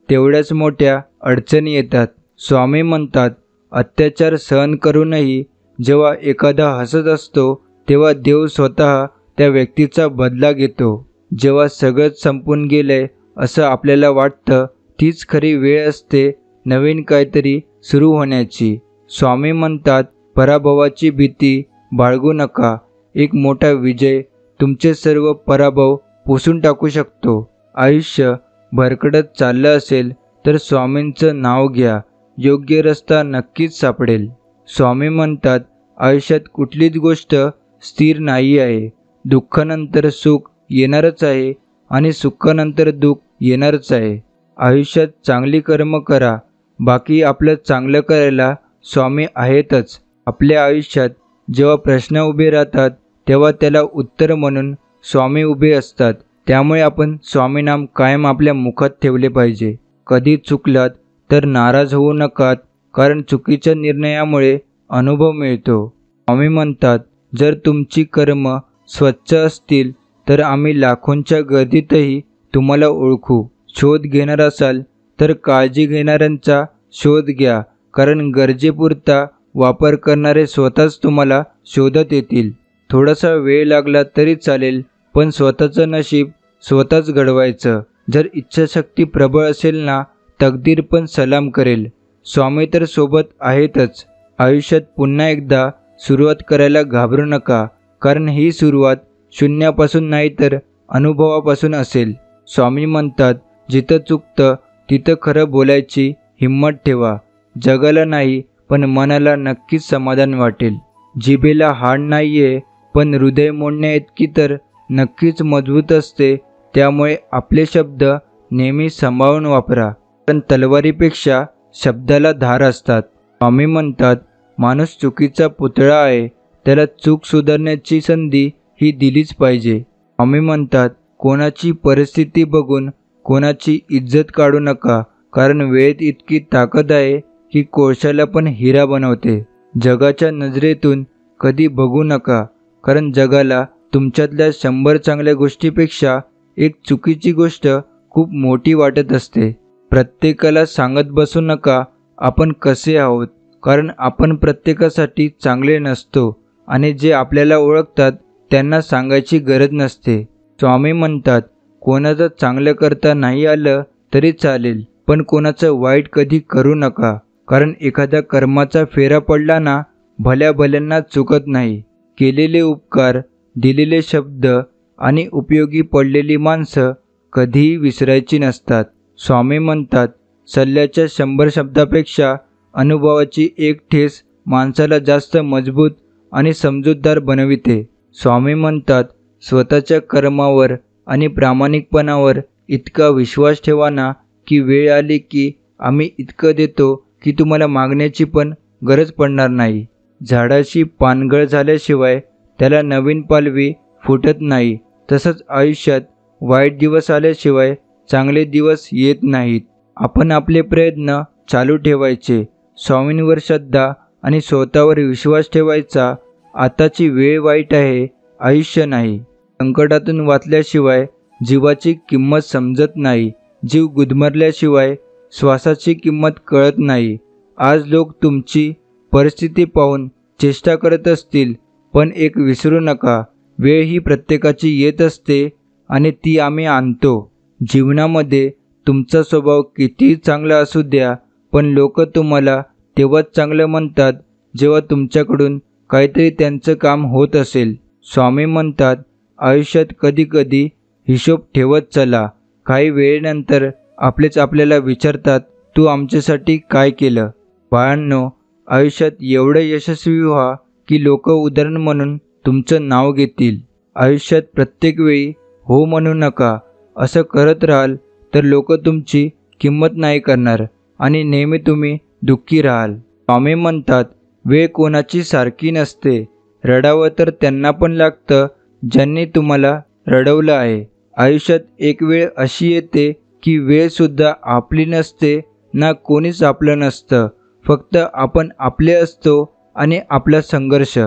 तेवढ्याच मोठ्या अडचणी येतात. स्वामी म्हणतात, अत्याचार सहन करूनही जेव्हा एखादा हसत असतो तेव्हा देव स्वतः त्या व्यक्तीचा बदला घेतो. जेव्हा सगळंच संपून गेलंय असं आपल्याला वाटतं, तीच खरी वेळ असते नवीन काहीतरी सुरू होण्याची. स्वामी म्हणतात, पराभवाची भीती बाळगू नका. एक मोठा विजय तुमचे सर्व पराभव पुसून टाकू शकतो. आयुष्य भरकटत चाललं असेल तर स्वामींचं नाव घ्या, योग्य रस्ता नक्कीच सापडेल. स्वामी म्हणतात, आयुष्यात कुठलीच गोष्ट स्थिर नाही आहे. दुःखानंतर सुख येणारच आहे आणि सुखानंतर दुःख येणारच आहे. आयुष्यात चांगली कर्म करा, बाकी आपलं चांगलं करायला स्वामी आहेतच. आपल्या आयुष्यात जेव्हा प्रश्न उभे राहतात तेव्हा त्याला उत्तर म्हणून स्वामी उभे असतात. त्यामुळे आपण स्वामीनाम कायम आपल्या मुखात ठेवले पाहिजे. कधी चुकलात तर नाराज होऊ नकात, कारण चुकीच्या निर्णयामुळे अनुभव मिळतो. स्वामी म्हणतात, जर तुमची कर्म स्वच्छ असतील तर आम्ही लाखोंच्या गर्दीतही तुम्हाला ओळखू. शोध घेणार असाल तर काळजी घेणाऱ्यांचा शोध घ्या, कारण गरजेपुरता वापर करणारे स्वतःच तुम्हाला शोधत येतील. थोडासा वेळ लागला तरी चालेल, पण स्वतःचं नशीब स्वतःच घडवायचं. जर इच्छाशक्ती प्रबळ असेल ना, तकदीर पण सलाम करेल. स्वामी तर सोबत आहेतच. आयुष्यात पुन्हा एकदा सुरुवात करायला घाबरू नका, कारण ही सुरुवात शून्यापासून नाही तर अनुभवापासून असेल. स्वामी म्हणतात, जिथं चुकतं तिथं खरं बोलायची हिंमत ठेवा. जगाला नाही पण मनाला नक्कीच समाधान वाटेल. जिभेला हाड नाहीये, पण हृदय मोडण्याइतकी तर नक्कीच मजबूत असते. त्यामुळे आपले शब्द नेहमी सांभाळून वापरा, कारण तलवारीपेक्षा शब्दाला धार असतात. स्वामी म्हणतात, माणूस चुकीचा पुतळा आहे, त्याला चूक सुधारण्याची संधी ही दिलीच पाहिजे. स्वामी म्हणतात, कोणाची परिस्थिती बघून कोणाची इज्जत काढू नका, कारण वेळेत इतकी ताकद आहे की कोळशाला पण हिरा बनवते. जगाच्या नजरेतून कधी बघू नका, कारण जगाला तुमच्यातल्या 100 चांगल्या गोष्टीपेक्षा एक चुकीची गोष्ट खूप मोठी वाटत असते. प्रत्येकाला सांगत बसू नका आपण कसे आहोत, कारण आपण प्रत्येकासाठी चांगले नसतो आणि जे आपल्याला ओळखतात त्यांना सांगायची गरज नसते. स्वामी म्हणतात, कोणाचं चांगलं करता नाही आलं तरी चालेल, पण कोणाचं वाईट कधी करू नका, कारण एखाद्या कर्माचा फेरा पडला ना, भल्या भल्यांना चुकत नाही. केलेले उपकार, दिलेले शब्द आणि उपयोगी पडलेली माणसं कधीही विसरायची नसतात. स्वामी म्हणतात, सल्ल्याच्या 100 शब्दापेक्षा अनुभवाची एक ठेस माणसाला जास्त मजबूत आणि समजूतदार बनविते. स्वामी म्हणतात, स्वतःच्या कर्मावर आणि प्रामाणिकपणावर इतका विश्वास ठेवा ना, की वेळ आली की आम्ही इतकं देतो की तुम्हाला मागण्याची पण गरज पडणार नाही. झाडाची पानगळ झाल्याशिवाय त्याला नवीन पालवी फुटत नाही, तसंच आयुष्यात वाईट दिवस आल्याशिवाय चांगले दिवस येत नाहीत. आपण आपले प्रयत्न चालू ठेवायचे, स्वामींवर श्रद्धा आणि स्वतःवर विश्वास ठेवायचा. आताची वेळ वाईट आहे, आयुष्य नाही. संकटातून वाचल्याशिवाय जीवाची किंमत समजत नाही. जीव गुदमरल्याशिवाय श्वासाची किंमत कळत नाही. आज लोक तुमची परिस्थिती पाहून चेष्टा करत असतील, पण एक विसरू नका, वेळ ही प्रत्येकाची येत असते आणि ती आम्ही आणतो. जीवनामध्ये तुमचा स्वभाव कितीही चांगला असू द्या, पण लोक तुम्हाला तेव्हाच चांगलं म्हणतात जेव्हा तुमच्याकडून काहीतरी त्यांचं काम होत असेल. स्वामी म्हणतात, आयुष्यात कधीकधी हिशोब ठेवत चला. काही वेळेनंतर आपलेच आपल्याला विचारतात, तू आमच्यासाठी काय केलं? बाळांनो, आयुष्यात एवढं यशस्वी व्हा की लोक उदाहरण म्हणून तुमचं नाव घेतील. आयुष्यात प्रत्येक वेळी हो म्हणू नका. असं करत राहाल तर लोक तुमची किंमत नाही करणार आणि नेहमी तुम्ही दुःखी राहाल. स्वामी म्हणतात, वेळ कोणाची सारखी नसते. रडावं तर त्यांना पण लागतं ज्यांनी तुम्हाला रडवलं आहे. आयुष्यात एक वेळ अशी येते की वेळसुद्धा आपली नसते ना, कोणीच आपलं नसतं. फक्त आपण आपले असतो आणि आपला संघर्ष.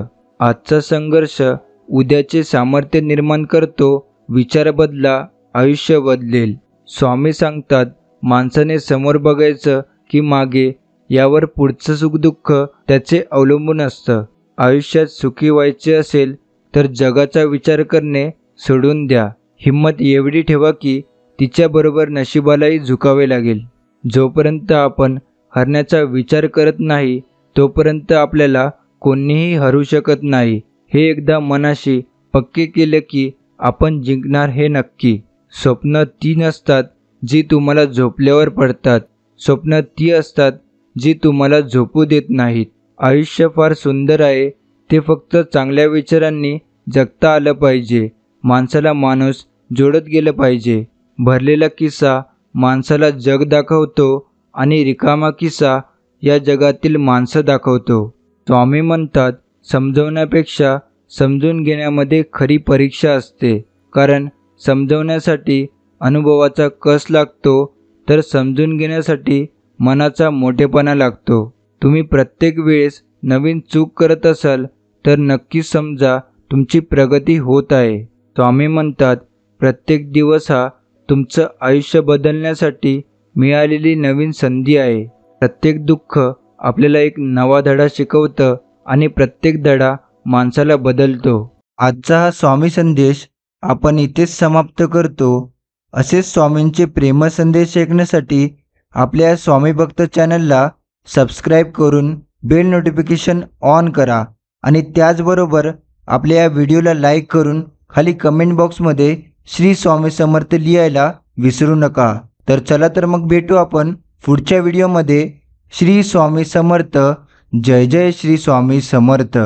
आजचा संघर्ष उद्याचे सामर्थ्य निर्माण करतो. विचार बदला, आयुष्य बदलेल. स्वामी सांगतात, माणसाने समोर बघायचं की मागे, यावर पुढचं सुखदुःख त्याचे अवलंबून असतं. आयुष्यात सुखी व्हायचे असेल तर जगाचा विचार करणे सोडून द्या. हिंमत एवढी ठेवा की तिच्याबरोबर नशिबालाही झुकावे लागेल. जोपर्यंत आपण हरण्याचा विचार करत नाही तोपर्यंत आपल्याला कोणीही हरू शकत नाही. हे एकदा मनाशी पक्के केले की आपण जिंकणार हे नक्की. स्वप्न ती नसतात जी तुम्हाला झोपल्यावर पडतात. स्वप्न ती असतात जी तुम्हाला झोपू देत नाहीत. आयुष्य फार सुंदर आहे, ते फक्त चांगल्या विचारांनी जगता आलं पाहिजे. माणसाला माणूस जोडत गेलं पाहिजे. भरलेला किस्सा माणसाला जग दाखवतो आणि रिकामा किस्सा या जगातील माणसं दाखवतो. स्वामी म्हणतात, समजवण्यापेक्षा समजून घेण्यामध्ये खरी परीक्षा असते. कारण समजवण्यासाठी अनुभवाचा कस लागतो, तर समजून घेण्यासाठी मनाचा मोठेपणा लागतो. तुम्ही प्रत्येक वेळेस नवीन चूक करत असाल तर नक्कीच समजा तुमची प्रगती होत आहे. स्वामी म्हणतात, प्रत्येक दिवस हा तुमचं आयुष्य बदलण्यासाठी मिळालेली नवीन संधी आहे. प्रत्येक दुःख आपल्याला एक नवा धडा शिकवतं आणि प्रत्येक धडा माणसाला बदलतो. आजचा हा स्वामी संदेश आपण इथेच समाप्त करतो. असेच स्वामींचे प्रेम संदेश ऐकण्यासाठी आपल्या स्वामी भक्त चॅनलला सबस्क्राईब करून बेल नोटिफिकेशन ऑन करा आणि त्याचबरोबर आपल्या या व्हिडिओला लाईक करून खाली कमेंट बॉक्समध्ये श्री स्वामी समर्थ लिहायला विसरू नका. तर चला तर मग भेटू आपण पुढच्या व्हिडिओमध्ये. श्री स्वामी समर्थ. जय जय श्री स्वामी समर्थ.